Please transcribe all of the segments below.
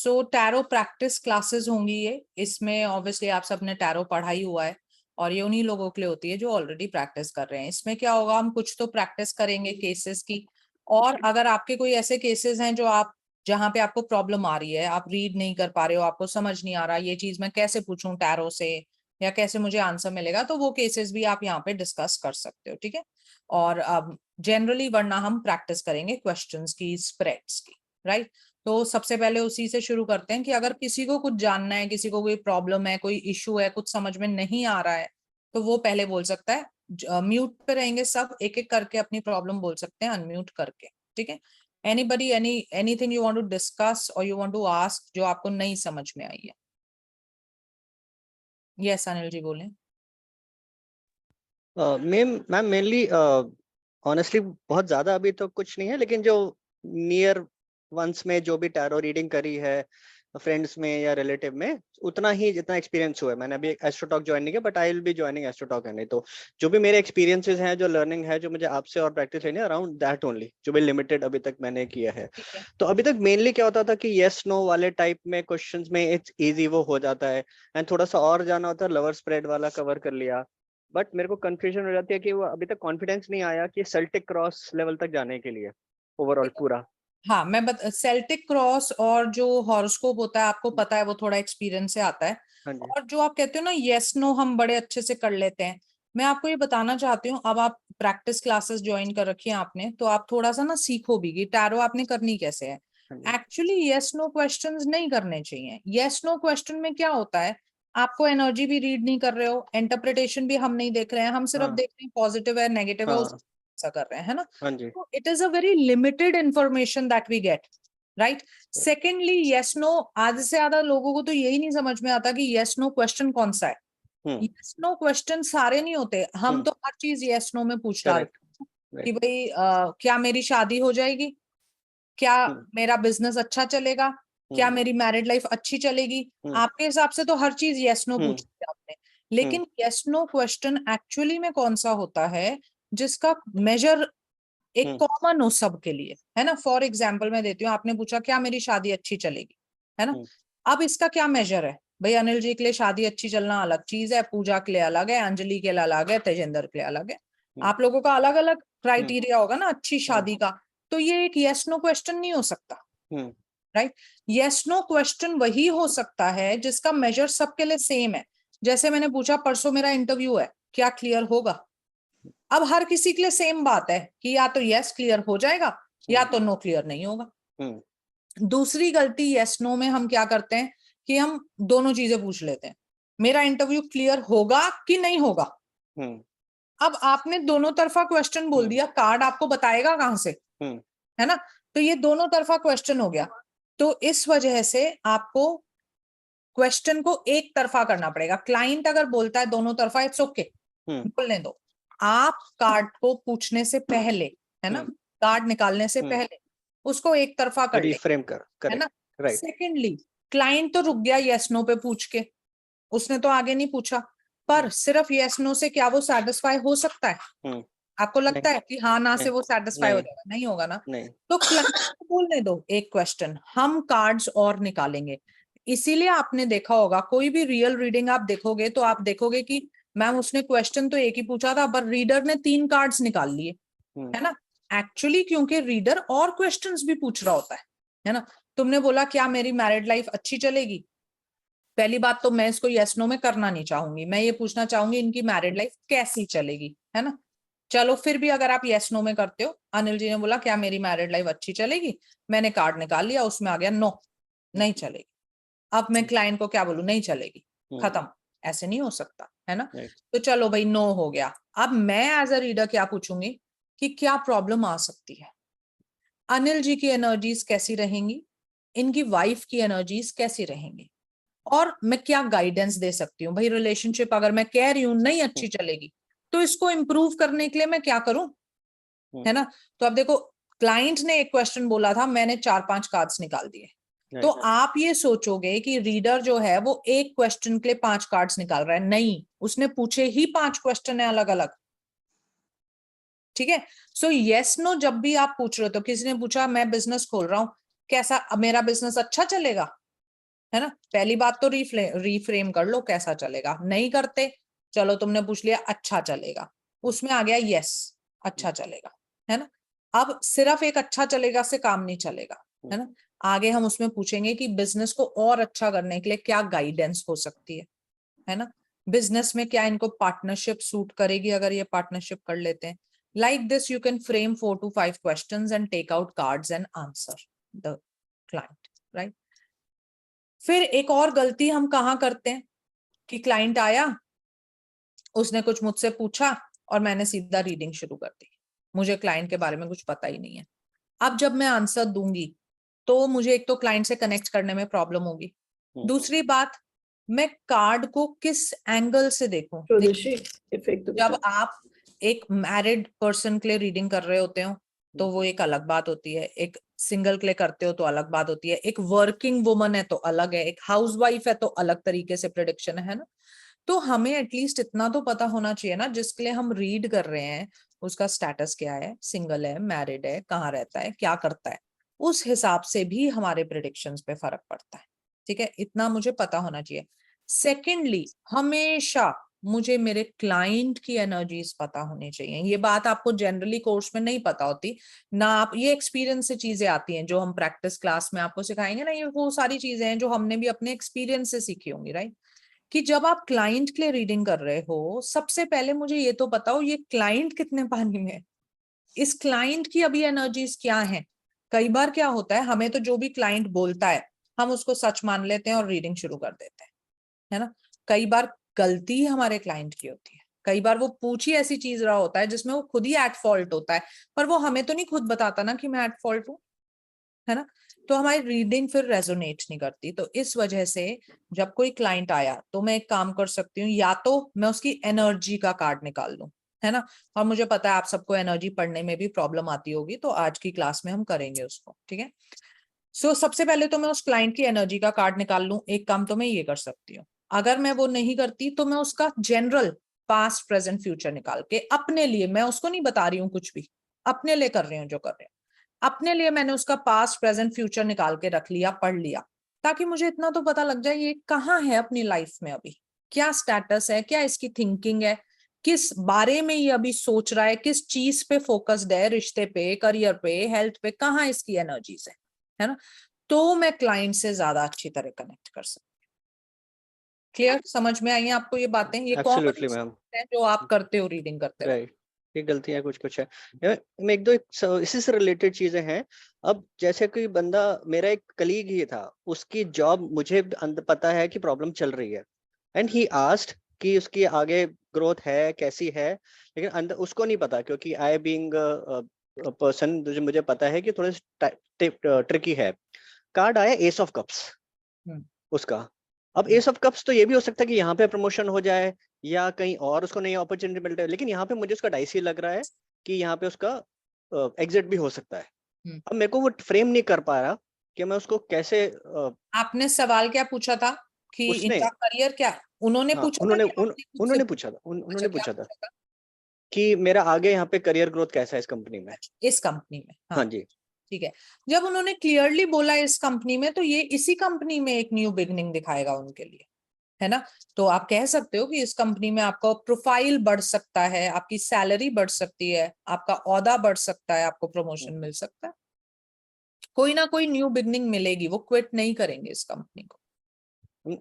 सो tarot practice classes होंगी ये, इसमें ऑब्वियसली आप सबने टैरो पढ़ा ही हुआ है और ये उन्हीं लोगों के लिए होती है जो ऑलरेडी प्रैक्टिस कर रहे हैं। इसमें क्या होगा, हम कुछ तो प्रैक्टिस करेंगे केसेस की, और अगर आपके कोई ऐसे केसेस हैं जो आप जहां पे आपको प्रॉब्लम आ रही है, आप रीड नहीं कर पा रहे हो, आपको समझ नहीं आ रहा ये चीज मैं कैसे पूछूं टैरो से या कैसे मुझे आंसर मिलेगा, तो वो केसेस भी आप यहाँ पे डिस्कस कर सकते हो, ठीक है। और अब जनरली वरना हम प्रैक्टिस करेंगे क्वेश्चंस की, स्प्रेड्स की, राइट। तो सबसे पहले उसी से शुरू करते हैं कि अगर किसी को कुछ जानना है, किसी को कोई प्रॉब्लम है, कोई इशू है, कुछ समझ में नहीं आ रहा है, तो वो पहले बोल सकता है। म्यूट पे रहेंगे सब, एक एक करके अपनी प्रॉब्लम बोल सकते हैं अनम्यूट करके, ठीक है। Anybody anything you want to discuss और यू वांट टू आस्क जो आपको नहीं समझ में आई है? यस अनिल जी बोलें। मैम मेनली ऑनेस्टली बहुत ज्यादा अभी तो कुछ नहीं है, लेकिन जो नियर वंस में जो भी टैरो रीडिंग करी है फ्रेंड्स में या रिलेटिव में, उतना ही जितना एक्सपीरियंस हुआ है। मैंने अभी एस्ट्रोटॉक ज्वाइन नहीं किया, but I will be joining AstroTalk है। नहीं तो जो भी मेरे एक्सपीरियंसेस हैं, जो लर्निंग है, जो मुझे आपसे और प्रैक्टिस लेनी है, अराउंड दैट ओनली, जो भी लिमिटेड अभी तक मैंने किया है। तो अभी तक मेनली क्या होता था कि येस नो वाले टाइप में क्वेश्चंस में इट्स इजी, वो हो जाता है। एंड थोड़ा सा और जाना होता है, लवर स्प्रेड वाला कवर कर लिया। बट मेरे को कंफ्यूजन हो जाती है कि वो अभी तक कॉन्फिडेंस नहीं आया कि सेल्टिक क्रॉस लेवल तक जाने के लिए ओवरऑल पूरा। हाँ, सेल्टिक क्रॉस और जो हॉरोस्कोप होता है आपको पता है, वो थोड़ा एक्सपीरियंस से आता है। हाँ जी। और जो आप कहते हो ना यस नो, हम बड़े अच्छे से कर लेते हैं। मैं आपको ये बताना चाहती हूँ, अब आप प्रैक्टिस क्लासेस ज्वाइन कर रखी है आपने, तो आप थोड़ा सा ना सीखो भी कि टैरो आपने करनी कैसे है। हाँ जी। एक्चुअली यस नो क्वेश्चंस नहीं करने चाहिए। यस नो क्वेश्चन में क्या होता है, आपको एनर्जी भी रीड नहीं कर रहे हो, इंटरप्रिटेशन भी हम नहीं देख रहे हैं, हम सिर्फ हाँ देख रहे हैं पॉजिटिव है नेगेटिव है, हाँ उसका कर रहे हैं, है ना। हाँ जी। So it is a very limited information that we get, right? Secondly, yes no, आधे से ज्यादा लोगों को तो यही नहीं समझ में आता कि yes no क्वेश्चन कौन सा है। yes no क्वेश्चन सारे नहीं होते, हम तो हर चीज yes no में पूछ डालते करेक्ट। हैं कि राइट। भाई क्या मेरी शादी हो जाएगी, क्या मेरा बिजनेस अच्छा चलेगा, क्या मेरी मैरिड लाइफ अच्छी चलेगी। आपके हिसाब से तो हर चीज yes no पूछ लिया आपने, लेकिन yes no क्वेश्चन एक्चुअली में कौन सा होता है जिसका मेजर एक कॉमन हो सबके लिए, है ना। फॉर एग्जाम्पल मैं देती हूँ, आपने पूछा क्या मेरी शादी अच्छी चलेगी, है ना। अब इसका क्या मेजर है भाई, अनिल जी के लिए शादी अच्छी चलना अलग चीज है, पूजा के लिए अलग है, अंजलि के लिए अलग है, तेजेंद्र के लिए अलग है। आप लोगों का अलग अलग क्राइटेरिया होगा ना अच्छी शादी का। तो ये एक यस नो क्वेश्चन नहीं हो सकता, राइट। यस नो क्वेश्चन वही हो सकता है जिसका मेजर सबके लिए सेम है। जैसे मैंने पूछा परसों मेरा इंटरव्यू है, क्या क्लियर होगा। अब हर किसी के लिए सेम बात है कि या तो यस क्लियर हो जाएगा या तो नो क्लियर नहीं होगा। दूसरी गलती यस नो में हम क्या करते हैं कि हम दोनों चीजें पूछ लेते हैं, मेरा इंटरव्यू क्लियर होगा कि नहीं होगा। अब आपने दोनों तरफा क्वेश्चन बोल दिया, कार्ड आपको बताएगा कहां से, है ना। तो ये दोनों तरफा क्वेश्चन हो गया। तो इस वजह से आपको क्वेश्चन को एक तरफा करना पड़ेगा। क्लाइंट अगर बोलता है दोनों तरफा, इट्स ओके, बोलने दो। आप कार्ड को पूछने से पहले, है ना, कार्ड निकालने से पहले उसको एक तरफा कर ले, रिफ्रेम कर, है ना। करेक्ट। राइट। सेकेंडली, क्लाइंट तो रुक गया यस नो पे पूछ के, उसने तो आगे नहीं पूछा, पर सिर्फ यस नो से क्या वो सेटिस्फाई हो सकता है? आपको लगता है कि हाँ ना से वो सेटिस्फाई हो जाएगा? नहीं होगा ना। तो क्लाइंट को बोलने दो एक क्वेश्चन, हम कार्ड्स और निकालेंगे। इसीलिए आपने देखा होगा कोई भी रियल रीडिंग आप देखोगे तो आप देखोगे कि मैम उसने क्वेश्चन तो एक ही पूछा था पर रीडर ने 3 कार्ड्स निकाल लिए, है ना। एक्चुअली क्योंकि रीडर और क्वेश्चंस भी पूछ रहा होता है ना। तुमने बोला क्या मेरी मैरिड लाइफ अच्छी चलेगी, पहली बात तो मैं इसको यस नो में करना नहीं चाहूंगी, मैं ये पूछना चाहूंगी इनकी मैरिड लाइफ कैसी चलेगी, है ना। चलो फिर भी अगर आप यस नो में करते हो, अनिल जी ने बोला क्या मेरी मैरिड लाइफ अच्छी चलेगी, मैंने कार्ड निकाल लिया, उसमें आ गया नो, नहीं चलेगी। अब मैं क्लाइंट को क्या बोलूं, नहीं चलेगी, खत्म। ऐसे नहीं हो सकता, है ना। तो चलो भाई नो हो गया। अब मैं एज अ रीडर क्या पूछूंगी कि क्या प्रॉब्लम आ सकती है, अनिल जी की एनर्जीज कैसी रहेंगी, इनकी वाइफ की एनर्जीज कैसी रहेंगी, और मैं क्या गाइडेंस दे सकती हूँ। भाई रिलेशनशिप अगर मैं कह रही हूँ नहीं अच्छी चलेगी, तो इसको इम्प्रूव करने के लिए मैं क्या करूं, है ना। तो अब देखो, क्लाइंट ने एक क्वेश्चन बोला था, मैंने 4-5 कार्ड्स निकाल दिए। तो आप ये सोचोगे कि रीडर जो है वो एक क्वेश्चन के लिए 5 कार्ड्स निकाल रहा है, नहीं, उसने पूछे ही 5 क्वेश्चन है अलग अलग, ठीक है। सो यस नो जब भी आप पूछ रहे हो, तो किसी ने पूछा मैं बिजनेस खोल रहा हूं, कैसा मेरा बिजनेस अच्छा चलेगा, है ना। पहली बात तो रीफ्रेम कर लो कैसा चलेगा, नहीं करते चलो तुमने पूछ लिया अच्छा चलेगा, उसमें आ गया यस अच्छा चलेगा, है ना। अब सिर्फ एक अच्छा चलेगा से काम नहीं चलेगा, है ना। आगे हम उसमें पूछेंगे कि बिजनेस को और अच्छा करने के लिए क्या गाइडेंस हो सकती है ना। बिजनेस में क्या इनको पार्टनरशिप सूट करेगी अगर ये पार्टनरशिप कर लेते हैं। Like this you can frame 4 to 5 questions and take out cards and answer the client, right? फिर एक और गलती हम कहाँ करते हैं कि क्लाइंट आया, उसने कुछ मुझसे पूछा और मैंने सीधा रीडिंग शुरू कर दी, मुझे क्लाइंट के बारे में कुछ पता ही नहीं है। अब जब मैं आंसर दूंगी तो मुझे एक तो क्लाइंट से कनेक्ट करने में प्रॉब्लम होगी, दूसरी बात मैं कार्ड को किस एंगल से देखूं। जब आप एक मैरिड पर्सन के लिए रीडिंग कर रहे होते हो तो वो एक अलग बात होती है, एक सिंगल के लिए करते हो तो अलग बात होती है, एक वर्किंग वुमन है तो अलग है, एक हाउसवाइफ है तो अलग तरीके से प्रेडिक्शन है ना। तो हमें एटलीस्ट इतना तो पता होना चाहिए ना जिसके लिए हम रीड कर रहे हैं उसका स्टेटस क्या है, सिंगल है, मैरिड है, कहाँ रहता है, क्या करता है, उस हिसाब से भी हमारे प्रेडिक्शंस पे फर्क पड़ता है। ठीक है, इतना मुझे पता होना चाहिए। सेकेंडली हमेशा मुझे मेरे क्लाइंट की एनर्जीज पता होनी चाहिए। ये बात आपको जनरली कोर्स में नहीं पता होती ना, आप ये एक्सपीरियंस से चीजें आती हैं जो हम प्रैक्टिस क्लास में आपको सिखाएंगे ना, ये वो सारी चीजें हैं जो हमने भी अपने एक्सपीरियंस से सीखी होंगी, राइट। कि जब आप क्लाइंट के लिए रीडिंग कर रहे हो सबसे पहले मुझे ये तो बताओ ये क्लाइंट कितने पानी में है, इस क्लाइंट की अभी एनर्जीज क्या है। कई बार क्या होता है हमें तो जो भी क्लाइंट बोलता है हम उसको सच मान लेते हैं और रीडिंग शुरू कर देते हैं, है ना। कई बार गलती हमारे क्लाइंट की होती है, कई बार वो पूछ ही ऐसी चीज रहा होता है जिसमें वो खुद ही एट फॉल्ट होता है, पर वो हमें तो नहीं खुद बताता ना कि मैं एट फॉल्ट हूँ, है ना। तो हमारी रीडिंग फिर रेजोनेट नहीं करती। तो इस वजह से जब कोई क्लाइंट आया तो मैं एक काम कर सकती हूँ, या तो मैं उसकी एनर्जी का कार्ड निकाल लूं, है ना। और मुझे पता है आप सबको एनर्जी पढ़ने में भी प्रॉब्लम आती होगी तो आज की क्लास में हम करेंगे उसको, ठीक है। सो सबसे पहले तो मैं उस क्लाइंट की एनर्जी का कार्ड निकाल लूं। एक काम तो मैं ये कर सकती हूँ, अगर मैं वो नहीं करती तो मैं उसका जनरल पास्ट प्रेजेंट फ्यूचर निकाल के अपने लिए, मैं उसको नहीं बता रही हूँ कुछ भी, अपने लिए कर रही हूँ जो कर रही हूँ, अपने लिए मैंने उसका पास्ट प्रेजेंट फ्यूचर निकाल के रख लिया, पढ़ लिया, ताकि मुझे इतना तो पता लग जाए ये कहाँ है अपनी लाइफ में, अभी क्या स्टेटस है, क्या इसकी थिंकिंग है, किस बारे में ये अभी सोच रहा है, किस चीज पे फोकस्ड है, रिश्ते पे, करियर पे, हेल्थ पे, कहाँ इसकी एनर्जीज है ना। तो मैं क्लाइंट से ज्यादा अच्छी तरह कनेक्ट कर सकती हूँ। क्लियर, समझ में आई है आपको ये बातें, ये कॉमन एब्सोल्युटली मैम, है जो आप करते हो रीडिंग करते हो। राइट। ये गलतियां कुछ कुछ है। मैं एक दो इसी से रिलेटेड चीजें हैं। अब जैसे कोई बंदा, मेरा एक कलीग ही था, उसकी जॉब मुझे पता है कि प्रॉब्लम चल रही है, एंड ही आस्क्ड कि उसकी आगे ग्रोथ है कैसी है, लेकिन अंदर उसको नहीं पता, क्योंकि आई बीइंग पर्सन जो मुझे पता है कि थोड़ा ट्रिकी है। कार्ड आया एस ऑफ कप्स उसका। अब एस ऑफ कप्स तो ये भी हो सकता है कि यहाँ पे प्रमोशन हो जाए या कहीं और उसको नई अपॉर्चुनिटी मिल जाए, लेकिन यहाँ पे मुझे उसका डाइसी लग रहा है कि यहाँ पे उसका एग्जिट भी हो सकता है। अब मेरे को वो फ्रेम नहीं कर पा रहा कि मैं उसको कैसे आपने सवाल क्या पूछा था कि उसने इनका करियर क्या, उन्होंने हाँ पूछा था उन्होंने कि आपने खुद से उन्होंने पूछा? पूछा था, अच्छा, उन्होंने क्या पूछा था पूछा था? कि मेरा आगे यहाँ पे करियर ग्रोथ कैसा है इस कंपनी में। अच्छा, इस कंपनी में, हाँ हाँ जी। ठीक है। जब उन्होंने क्लियरली बोला इस कंपनी में, तो ये इसी कंपनी में एक न्यू बिगनिंग दिखाएगा उनके लिए, है ना। तो आप कह सकते हो कि इस कंपनी में आपका प्रोफाइल बढ़ सकता है, आपकी सैलरी बढ़ सकती है, आपका ओहदा बढ़ सकता है, आपको प्रमोशन मिल सकता है, कोई ना कोई न्यू बिगनिंग मिलेगी, वो क्विट नहीं करेंगे इस कंपनी को।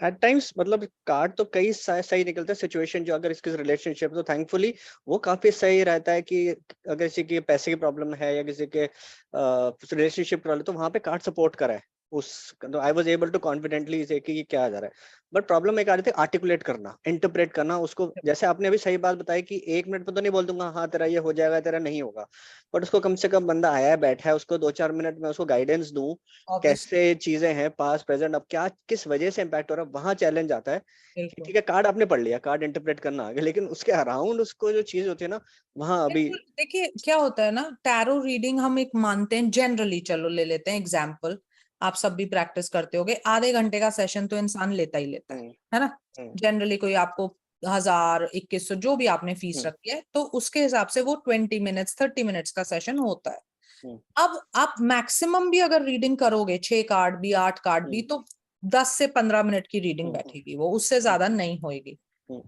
एट टाइम्स मतलब कार्ड तो कई सही निकलता है सिचुएशन, जो अगर इसके रिलेशनशिप तो थैंकफुली वो काफी सही रहता है कि अगर किसी की पैसे की प्रॉब्लम है या किसी के रिलेशनशिप प्रॉब्लम, तो वहां पे कार्ड सपोर्ट करा है उस, तो I was able to confidently से कि ये क्या जा रहा है। बट प्रॉब्लम एक आ रही थी आर्टिकुलेट करना, इंटरप्रेट करना उसको। जैसे आपने अभी सही बात बताई कि 1 मिनट में तो नहीं बोल दूंगा हाँ तेरा ये हो जाएगा तेरा नहीं होगा, बट उसको कम से कम बंदा आया है बैठा है, उसको 2-4 मिनट में उसको गाइडेंस दूं ऑब्वियसली, कैसे चीजें हैं, पास्ट प्रेजेंट अब क्या किस वजह से इम्पैक्ट हो रहा है, वहां चैलेंज आता है कि बिल्कुल ठीक है कार्ड आपने पढ़ लिया, कार्ड इंटरप्रेट करना आ गया, लेकिन उसके अराउंड उसको जो चीज होती है ना, वहां अभी बिल्कुल। देखिए क्या होता है ना, टैरो रीडिंग हम एक मानते हैं जनरली, चलो ले लेते हैं एग्जाम्पल, आप सब भी प्रैक्टिस करते होगे, आधे घंटे का सेशन तो इंसान लेता ही लेता है ना। हम्म, जनरली कोई आपको 1000, 2100 जो भी आपने फीस हम्म, रखी है, तो उसके हिसाब से वो 20 मिनट्स 30 मिनट्स का सेशन होता है। हम्म, अब आप मैक्सिमम भी अगर रीडिंग करोगे, 6 कार्ड भी 8 कार्ड भी, हम्म, तो 10 से 15 मिनट की रीडिंग बैठेगी वो, उससे ज्यादा नहीं होगी।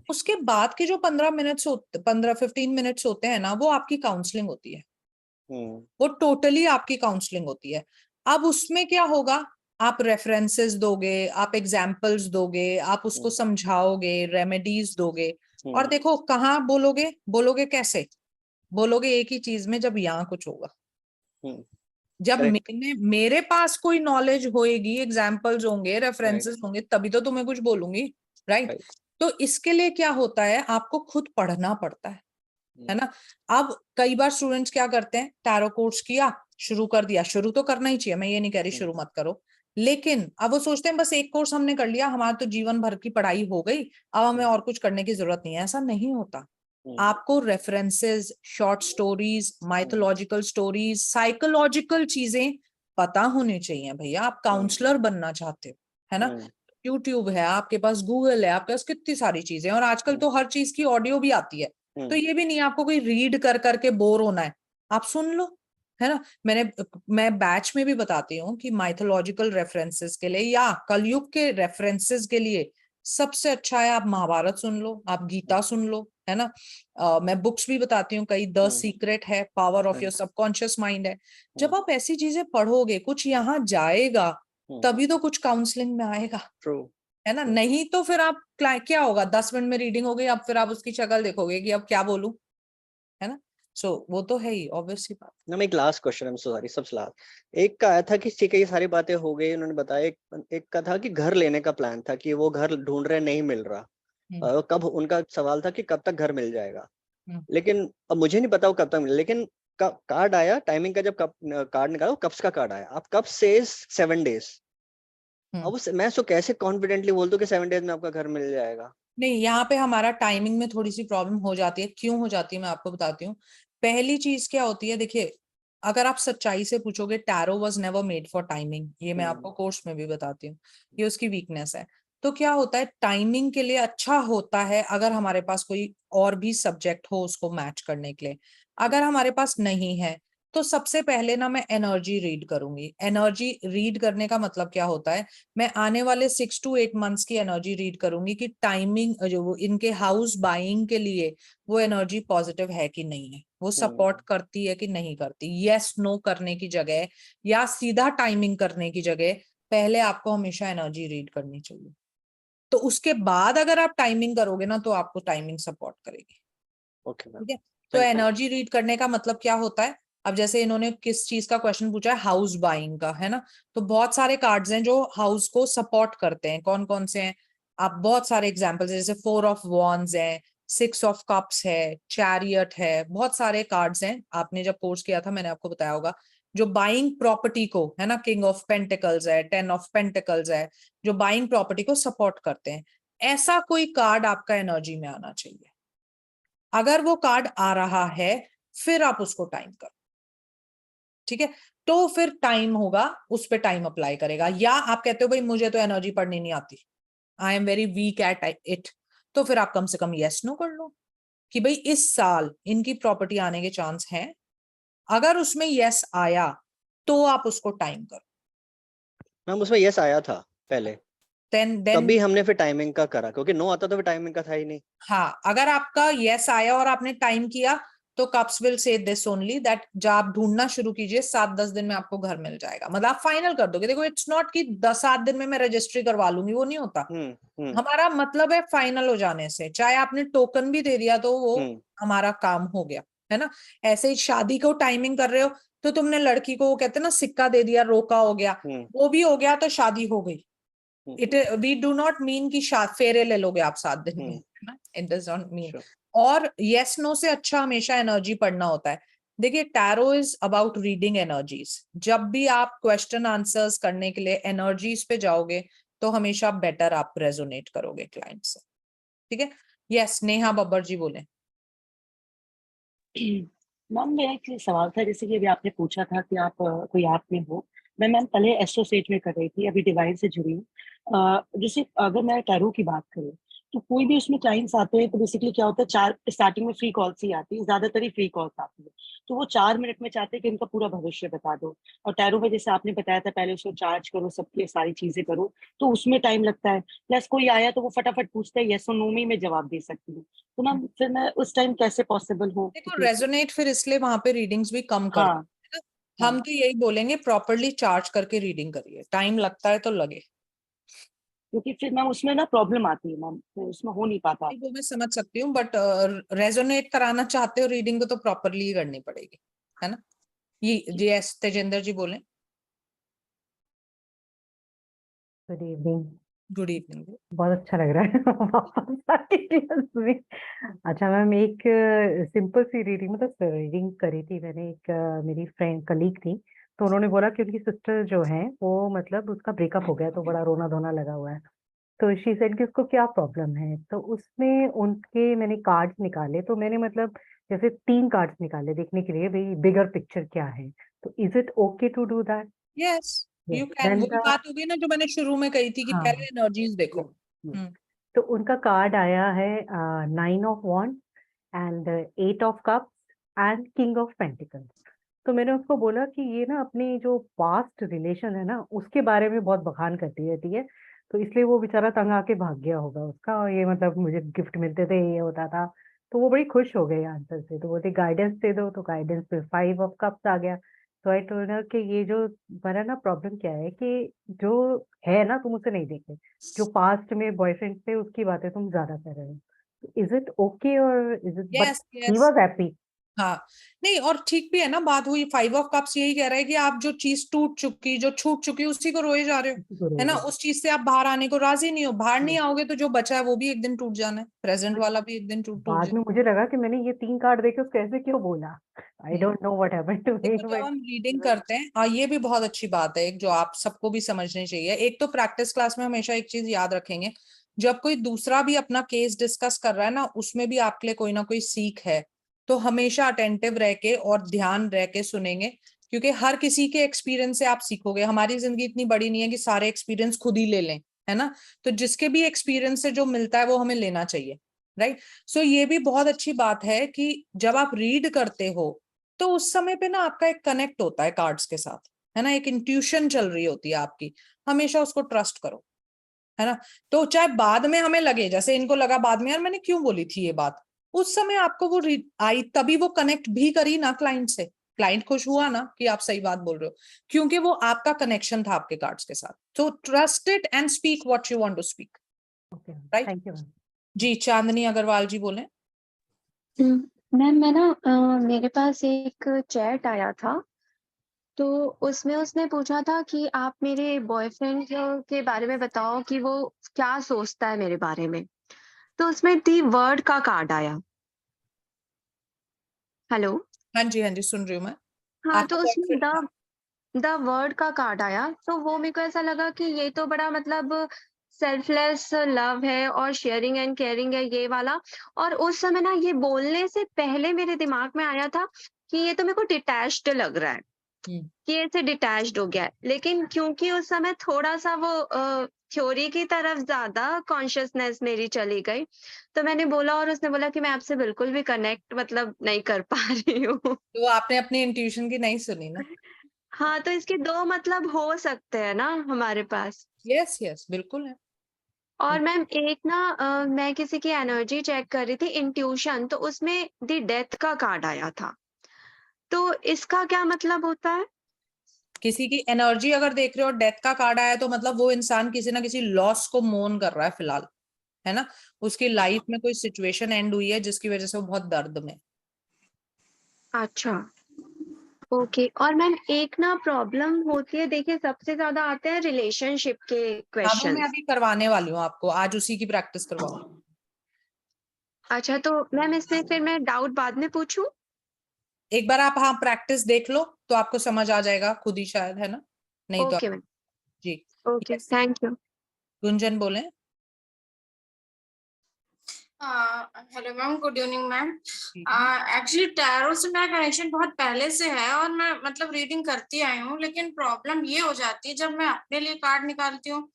उसके बाद के जो 15 मिनट्स होते हैं ना, वो आपकी काउंसलिंग होती है, वो टोटली आपकी काउंसलिंग होती है। अब उसमें क्या होगा, आप रेफरेंसेस दोगे, आप एग्जाम्पल्स दोगे, आप उसको समझाओगे, रेमेडीज दोगे। और देखो कहाँ बोलोगे, बोलोगे कैसे बोलोगे, एक ही चीज में, जब यहाँ कुछ होगा, जब मेरे पास कोई नॉलेज होएगी, एग्जाम्पल्स होंगे, रेफरेंसेस होंगे, तभी तो तुम्हें कुछ बोलूंगी, राइट? तो इसके लिए क्या होता है, आपको खुद पढ़ना पड़ता है ना। अब कई बार स्टूडेंट्स क्या करते हैं, टैरो कोर्स किया, शुरू कर दिया, शुरू तो करना ही चाहिए, मैं ये नहीं कह रही शुरू मत करो, लेकिन अब वो सोचते हैं बस एक कोर्स हमने कर लिया, हमारा तो जीवन भर की पढ़ाई हो गई, अब हमें और कुछ करने की जरूरत नहीं है। ऐसा नहीं होता। आपको references, short stories, mythological stories, psychological चीजें पता होनी चाहिए भैया। आप काउंसलर बनना चाहते हो, है ना, यूट्यूब है आपके पास, गूगल है आपके पास, कितनी सारी चीजें, और आजकल तो हर चीज की ऑडियो भी आती है। तो ये भी नहीं आपको कोई रीड कर करके बोर होना है, आप सुन लो, है ना। मैं बैच में भी बताती हूँ कि माइथोलॉजिकल रेफरेंसेस के लिए या कलयुग के रेफरेंसेस के लिए सबसे अच्छा है आप महाभारत सुन लो, आप गीता सुन लो, है ना। मैं बुक्स भी बताती हूँ कई, द सीक्रेट है, power of your subconscious mind है। जब आप ऐसी चीजें पढ़ोगे, कुछ यहाँ जाएगा, तभी तो कुछ काउंसलिंग में आएगा, है ना। नहीं तो फिर आप क्या होगा, 10 मिनट में रीडिंग हो गई, अब फिर आप उसकी शक्ल देखोगे कि अब क्या बोलूं, है ना। वो तो है ही, ऑब्वियसली बात। ना, मैं एक last question, I am sorry, सबसे लास्ट एक का आया था कि ठीक है ये सारी बातें हो गई, उन्होंने बताया, एक का था कि घर लेने का प्लान था, कि वो घर ढूंढ रहे, नहीं मिल रहा, कब, उनका सवाल था कि कब तक घर मिल जाएगा। लेकिन अब मुझे नहीं पता वो कब तक मिले, लेकिन कार्ड आया टाइमिंग का, जब कार्ड निकाला, कब्स का कार्ड आया, अब कब से 7 डेज। अब मैं सो कैसे कॉन्फिडेंटली बोल दूं कि 7 डेज में आपका घर मिल जाएगा। नहीं, यहाँ पे हमारा टाइमिंग में थोड़ी सी प्रॉब्लम हो जाती है। क्यों हो जाती है मैं आपको बताती हूँ। पहली चीज क्या होती है, देखिए, अगर आप सच्चाई से पूछोगे, tarot was never made for timing, ये मैं आपको कोर्स में भी बताती हूँ, ये उसकी वीकनेस है। तो क्या होता है, टाइमिंग के लिए अच्छा होता है अगर हमारे पास कोई और भी सब्जेक्ट हो उसको मैच करने के लिए। अगर हमारे पास नहीं है, तो सबसे पहले ना मैं एनर्जी रीड करूंगी। एनर्जी रीड करने का मतलब क्या होता है, मैं आने वाले 6 to 8 मंथ्स की एनर्जी रीड करूंगी कि टाइमिंग जो वो इनके हाउस बाइंग के लिए वो एनर्जी पॉजिटिव है कि नहीं है, वो सपोर्ट करती है कि नहीं करती। यस नो करने की जगह या सीधा टाइमिंग करने की जगह पहले आपको हमेशा एनर्जी रीड करनी चाहिए। तो उसके बाद अगर आप टाइमिंग करोगे ना, तो आपको टाइमिंग सपोर्ट करेगी। ठीक है। तो एनर्जी रीड करने का मतलब क्या होता है, अब जैसे इन्होंने किस चीज का क्वेश्चन पूछा है, हाउस बाइंग का, है ना। तो बहुत सारे कार्ड्स हैं जो हाउस को सपोर्ट करते हैं। कौन कौन से हैं, आप बहुत सारे एग्जांपल्स, जैसे 4 ऑफ वॉन्ड्स है, 6 ऑफ कप्स है, चैरियट है, बहुत सारे कार्ड्स हैं। आपने जब कोर्स किया था मैंने आपको बताया होगा, जो बाइंग प्रॉपर्टी को, है ना, किंग ऑफ पेंटिकल्स है, 10 ऑफ पेंटिकल्स है, जो बाइंग प्रॉपर्टी को सपोर्ट करते हैं। ऐसा कोई कार्ड आपका एनर्जी में आना चाहिए। अगर वो कार्ड आ रहा है, फिर आप उसको टाइम करो, ठीक है। तो फिर टाइम होगा, उस पर टाइम अप्लाई करेगा। या आप कहते हो भाई मुझे तो एनर्जी पढ़नी नहीं आती, I am very weak at it, तो फिर आप कम से कम यस नो कर लो कि भाई इस साल इनकी प्रॉपर्टी आने के चांस हैं। अगर उसमें यस आया तो आप उसको टाइम करो। मैम उसमें यस आया था पहले, देन तभी हमने फिर टाइमिंग का करा, क्योंकि नो आता तो फिर टाइमिंग का था ही नहीं। हाँ, अगर आपका यस आया और आपने टाइम किया, तो cups will say this only that, जब आप ढूंढना शुरू कीजिए 7-10 दिन में आपको घर मिल जाएगा। मतलब आप फाइनल कर दोगे। देखो, इट्स नॉट कि 10-7 दिन में मैं रजिस्ट्री करवा लूंगी, वो नहीं होता। हमारा मतलब है फाइनल हो जाने से, चाहे आपने टोकन भी दे दिया तो वो हमारा काम हो गया, है ना। ऐसे ही शादी को टाइमिंग कर रहे हो, तो तुमने लड़की को, वो कहते हैं ना, सिक्का दे दिया, रोका हो गया, वो भी हो गया, तो शादी हो गई। वी डू नॉट मीन कि फेरे ले लोगे आप 7 दिन में, है ना, इट डज नॉट मीन। और यस नो से अच्छा हमेशा एनर्जी पढ़ना होता है। देखिए, tarot is about reading energies. जब भी आप क्वेश्चन आंसर्स करने के लिए एनर्जीज पे जाओगे, तो हमेशा बेटर आप रेजोनेट करोगे क्लाइंट से, ठीक है। यस, नेहा बब्बर जी बोले। मैम मेरा एक सवाल था, जैसे कि अभी आपने पूछा था कि आप कोई ऐप में हो। मैम पहले एस्ट्रो सेज में कर रही थी, अभी डिवाइन से जुड़ी हूँ। जैसे अगर मैं टैरो की बात करूँ, तो कोई भी उसमें क्लाइंट्स आते हैं तो बेसिकली क्या होता है, 4 स्टार्टिंग में फ्री कॉल्स ही आती है, ज्यादातर ही फ्री कॉल्स आती है। तो वो 4 मिनट में चाहते हैं कि इनका पूरा भविष्य बता दो। और टैरो में जैसे आपने बताया था, पहले उसको चार्ज करो, सबकी सारी चीजें करो, तो उसमें टाइम लगता है। प्लस कोई आया तो वो फटाफट पूछता है यस और नो में मैं जवाब दे सकती हूँ। तो मैम फिर मैं उस टाइम कैसे पॉसिबल हो? देखो रेजोनेट फिर इसलिए वहां पे रीडिंग्स भी कम कर, हाँ है ना। हम तो यही बोलेंगे प्रॉपरली चार्ज करके रीडिंग करिए, टाइम लगता है तो लगे। क्योंकि फिर मैम उसमें ना प्रॉब्लम आती है मैम, तो उसमें हो नहीं पाता। वो मैं समझ सकती हूँ, बट रेजोनेट कराना चाहते हो रीडिंग को तो प्रॉपरली ही करनी पड़ेगी, है ना। ये जी एस तेजेंद्र जी बोले। Good evening. Good evening. बहुत अच्छा लग रहा है वापस आके क्लास में। अच्छा मैम, एक सिंपल सी रीडिंग, मतलब रीडिंग करी थी मैंने, एक मेरी फ्रेंड कलीग थी, तो उन्होंने बोला कि उनकी सिस्टर जो है वो मतलब उसका ब्रेकअप हो गया, तो बड़ा रोना धोना लगा हुआ है। तो शी सेड कि उसको क्या प्रॉब्लम है, तो उसमें उनके मैंने कार्ड्स निकाले, तो मैंने मतलब जैसे 3 कार्ड्स निकाले देखने के लिए भाई बिगर पिक्चर क्या है, तो is it okay to do that? Yes you can. Then वही बात होगी ना जो मैंने शुरू में कही थी कि हाँ, पहले एनर्जीज देखो। तो उनका कार्ड आया है 9 of wand and 8 of cups and king of pentacles. तो मैंने उसको बोला कि ये ना अपनी जो पास्ट रिलेशन है ना उसके बारे में बहुत बखान करती रहती है, तो इसलिए वो बेचारा तंग आके भाग गया होगा उसका, और ये मतलब मुझे गिफ्ट मिलते थे, ये होता था। तो वो बड़ी खुश हो गई आंसर से, तो बोलते गाइडेंस दे दो, तो गाइडेंस पे 5 ऑफ कप्स आ गया। तो आई टोल्ड हर कि ये जो मेरा ना प्रॉब्लम क्या है कि जो है ना तुम उसे नहीं देखे, जो पास्ट में बॉयफ्रेंड थे उसकी बातें तुम ज्यादा कर रहे हो। इज इट ओके और is it, but yes he yes. Was happy. हाँ नहीं, और ठीक भी है ना बात। हुई 5 ऑफ कप्स यही कह रहा है कि आप जो चीज टूट चुकी, जो छूट चुकी, उसी को रोए जा रहे हो, है ना। उस चीज से आप बाहर आने को राजी नहीं हो। बाहर नहीं आओगे तो जो बचा है वो भी एक दिन टूट जाना है, प्रेजेंट वाला भी एक दिन टूट टूट बाद में मुझे लगा कि मैंने ये 3 कार्ड देखे उसको ऐसे क्यों बोला। आई जाए। Don't know what happened to me देखो जब बट हम रीडिंग करते हैं, और ये भी बहुत अच्छी बात है एक जो आप सबको भी समझनी चाहिए। एक तो प्रैक्टिस क्लास में हमेशा एक चीज याद रखेंगे, जब कोई दूसरा भी अपना केस डिस्कस कर रहा है ना, उसमें भी आपके लिए कोई ना कोई सीख है, तो हमेशा अटेंटिव रह के और ध्यान रह के सुनेंगे, क्योंकि हर किसी के एक्सपीरियंस से आप सीखोगे। हमारी जिंदगी इतनी बड़ी नहीं है कि सारे एक्सपीरियंस खुद ही ले लें, है ना। तो जिसके भी एक्सपीरियंस से जो मिलता है वो हमें लेना चाहिए, राइट। सो ये भी बहुत अच्छी बात है कि जब आप रीड करते हो तो उस समय पे ना आपका एक कनेक्ट होता है कार्ड्स के साथ, है ना। एक इंट्यूशन चल रही होती है आपकी, हमेशा उसको ट्रस्ट करो, है ना। तो चाहे बाद में हमें लगे, जैसे इनको लगा बाद में यार मैंने क्यों बोली थी ये बात, उस समय आपको वो आई, तभी वो कनेक्ट भी करी ना क्लाइंट से। क्लाइंट खुश हुआ ना कि आप सही बात बोल रहे हो, क्योंकि वो आपका कनेक्शन था आपके कार्ड्स के साथ। तो trust it and speak what you want to speak, okay, right. Thank you. जी चांदनी अग्रवाल जी बोले। मैम मैं ना मेरे पास एक चैट आया था, तो उसमें उसने पूछा था कि आप मेरे बॉयफ्रेंड के बारे में बताओ कि वो क्या सोचता है मेरे बारे में। तो उसमें दी वर्ड का कार्ड आया। हेलो। हाँ जी सुन रही हूँ मैं। हाँ, आपका तो उसमें boyfriend- द वर्ड का कार्ड आया, तो वो मेरे को ऐसा लगा कि ये तो बड़ा मतलब सेल्फलेस लव है और शेयरिंग एंड केयरिंग है ये वाला। और उस समय ना ये बोलने से पहले मेरे दिमाग में आया था कि ये तो मेरे को डिटैच्ड लग रहा है, कि ऐसे डिटैच्ड हो गया है। लेकिन क्योंकि उस समय थोड़ा-सा वो थ्योरी की तरफ ज़्यादा कॉन्शसनेस मेरी चली गई, तो मैंने बोला और उसने बोला कि मैं आपसे बिल्कुल भी कनेक्ट मतलब नहीं कर पा रही हूँ। तो आपने अपनी इंट्यूशन की नहीं सुनी ना। हाँ, तो इसके 2 मतलब हो सकते हैं ना हमारे पास। यस यस बिल्कुल है। और मैम एक ना मैं किसी की एनर्जी चेक कर रही थी, इंट्यूशन, तो उसमें द डेथ का कार्ड आया था। तो इसका क्या मतलब होता है? किसी की एनर्जी अगर देख रहे हो, डेथ का कार्ड आया, तो मतलब वो इंसान किसी ना किसी लॉस को मोन कर रहा है फिलहाल, है ना। उसकी लाइफ में कोई सिचुएशन एंड हुई है जिसकी वजह से वो बहुत दर्द में। अच्छा। ओके। और मैम एक ना प्रॉब्लम होती है, देखिए सबसे ज्यादा आते हैं रिलेशनशिप के हाँ वो मैं क्वेश्चंस। अभी करवाने वाली हूँ आपको, आज उसी की प्रैक्टिस करवाऊंगी। अच्छा, तो मैम इसमें फिर मैं डाउट बाद में पूछूं? एक बार आप हाँ प्रैक्टिस देख लो तो आपको समझ आ जाएगा खुद ही शायद, है ना। नहीं तो ओके मैम। जी। Okay, yes thank you. Gunjan बोले। Hello ma'am, good evening ma'am. Actually tarot से मेरा कनेक्शन बहुत पहले से है और मैं मतलब रीडिंग करती आई हूँ, लेकिन प्रॉब्लम ये हो जाती है जब मैं अपने लिए कार्ड निकालती हूँ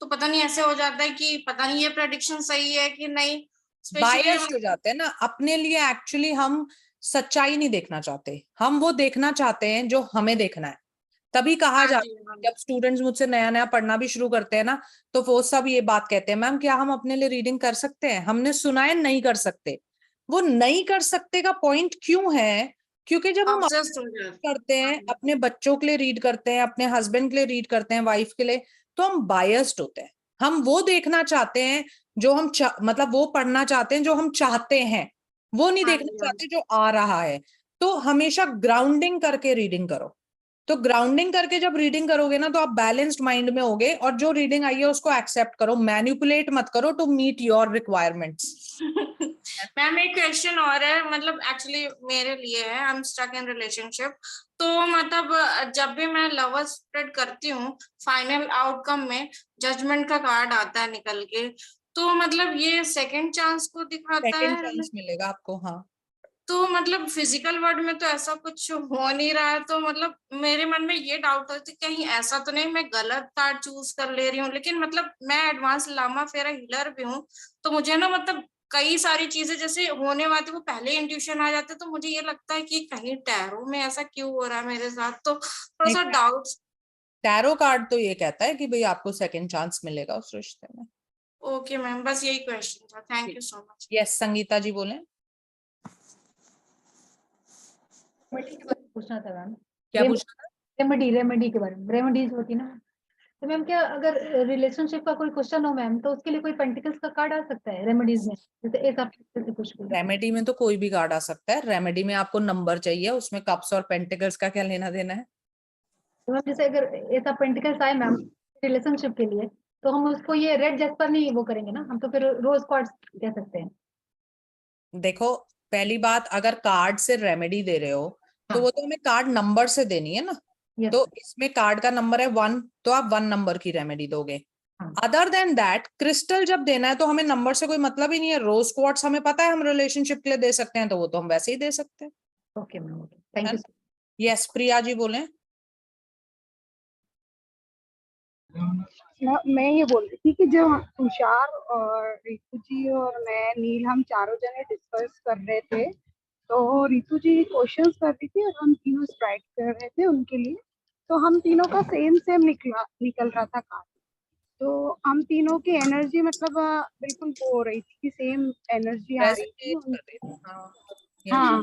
तो पता नहीं ऐसे हो जाता है कि पता नहीं ये प्रेडिक्शन सही है कि नहीं, स्पेशली बायस्ड हो जाते हैं ना अपने लिए। एक्चुअली हम सच्चाई नहीं देखना चाहते, हम वो देखना चाहते हैं जो हमें देखना है। तभी कहा जाता है, जब स्टूडेंट्स मुझसे नया नया पढ़ना भी शुरू करते हैं ना, तो वो सब ये बात कहते हैं, मैम क्या हम अपने लिए रीडिंग कर सकते हैं? हमने सुना है नहीं कर सकते। वो नहीं कर सकते का पॉइंट क्यों है? क्योंकि जब हम करते हैं, अपने बच्चों के लिए रीड करते हैं, अपने हस्बैंड के लिए रीड करते हैं, वाइफ के लिए, तो हम बायस्ड होते हैं। हम वो देखना चाहते हैं जो हम मतलब वो पढ़ना चाहते हैं जो हम चाहते हैं, वो नहीं देखना चाहते जो आ रहा है। तो हमेशा ग्राउंडिंग करके रीडिंग करो। तो ग्राउंडिंग करके जब रीडिंग करोगे ना, तो आप बैलेंस्ड माइंड में होगे, और जो रीडिंग आई है उसको एक्सेप्ट करो, मैनिपुलेट मत करो to meet your requirements. Ma'am एक क्वेश्चन और है, मतलब एक्चुअली मेरे लिए है, I am stuck in relationship. तो मतलब जब भी मैं लवर स्प्रेड करती हूँ, फाइनल आउटकम में जजमेंट का कार्ड आता है निकल के, तो मतलब ये सेकंड चांस को दिखाता सेकंड है। चांस मिलेगा आपको, हाँ। तो मतलब फिजिकल वर्ल्ड में तो ऐसा कुछ हो नहीं रहा है, तो मतलब मेरे मन में ये डाउट होती है कहीं ऐसा तो नहीं मैं गलत कार्ड चूज कर ले रही हूँ। लेकिन मतलब मैं एडवांस लामा फेरा हीलर भी हूँ, तो मुझे ना मतलब कई सारी चीजें जैसे होने वाली वो पहले इंट्यूशन आ जाते, तो मुझे ये लगता है कि कहीं टैरो में ऐसा क्यों हो रहा है मेरे साथ, तो थोड़ा सा डाउट। टैरो कार्ड तो ये कहता है कि भाई आपको सेकंड चांस मिलेगा उस रिश्ते में। ओके मैम, बस यही क्वेश्चन था, thank you so much. Yes, Sangeeta ji बोले। पूछना था मैम, क्या पूछना था? रेमेडी के बारे में, रेमेडीज होती ना, तो मैम क्या अगर रिलेशनशिप का कोई क्वेश्चन हो मैम, तो उसके लिए कोई पेंटिकल्स का कार्ड आ सकता है रेमेडीज में? जैसे एक आपके से कुछ भी रेमेडी में तो कोई भी कार्ड आ सकता है। रेमेडी में आपको नंबर चाहिए, उसमें कप्स और पेंटिकल्स का क्या लेना देना है? तो मैम जैसे अगर ऐसा पेंटिकल्स आए मैम रिलेशनशिप के लिए, तो हम उसको ये रेड जेस्पर नहीं वो करेंगे ना, हम तो फिर रोज क्वार्ट्स कह सकते हैं। देखो, पहली बात, अगर कार्ड से रेमेडी दे रहे हो तो वो तो हमें कार्ड नंबर से देनी है ना। Yes. तो इसमें कार्ड का नंबर है 1, तो आप 1 नंबर की रेमेडी दोगे। अदर देन दैट, क्रिस्टल जब देना है तो हमें नंबर से कोई मतलब ही नहीं है। रोज क्वार्ट्स हमें पता है हम रिलेशनशिप के लिए दे सकते हैं, तो वो तो हम वैसे ही दे सकते हैं। Okay ma'am, okay, thank you. Yes, Priya ji बोले। मैं ये बोल रही थी कि जो तुषार और रितु जी और मैं नील हम चारों जने डिस्कस कर रहे थे, तो रितु जी क्वेश्चंस कर रही थी और हम तीनों स्ट्राइक कर रहे थे उनके लिए। तो हम तीनों का सेम निकल रहा था कार्ड। तो हम तीनों की एनर्जी मतलब बिल्कुल वो हो रही थी कि सेम एनर्जी आ रही थी। हाँ,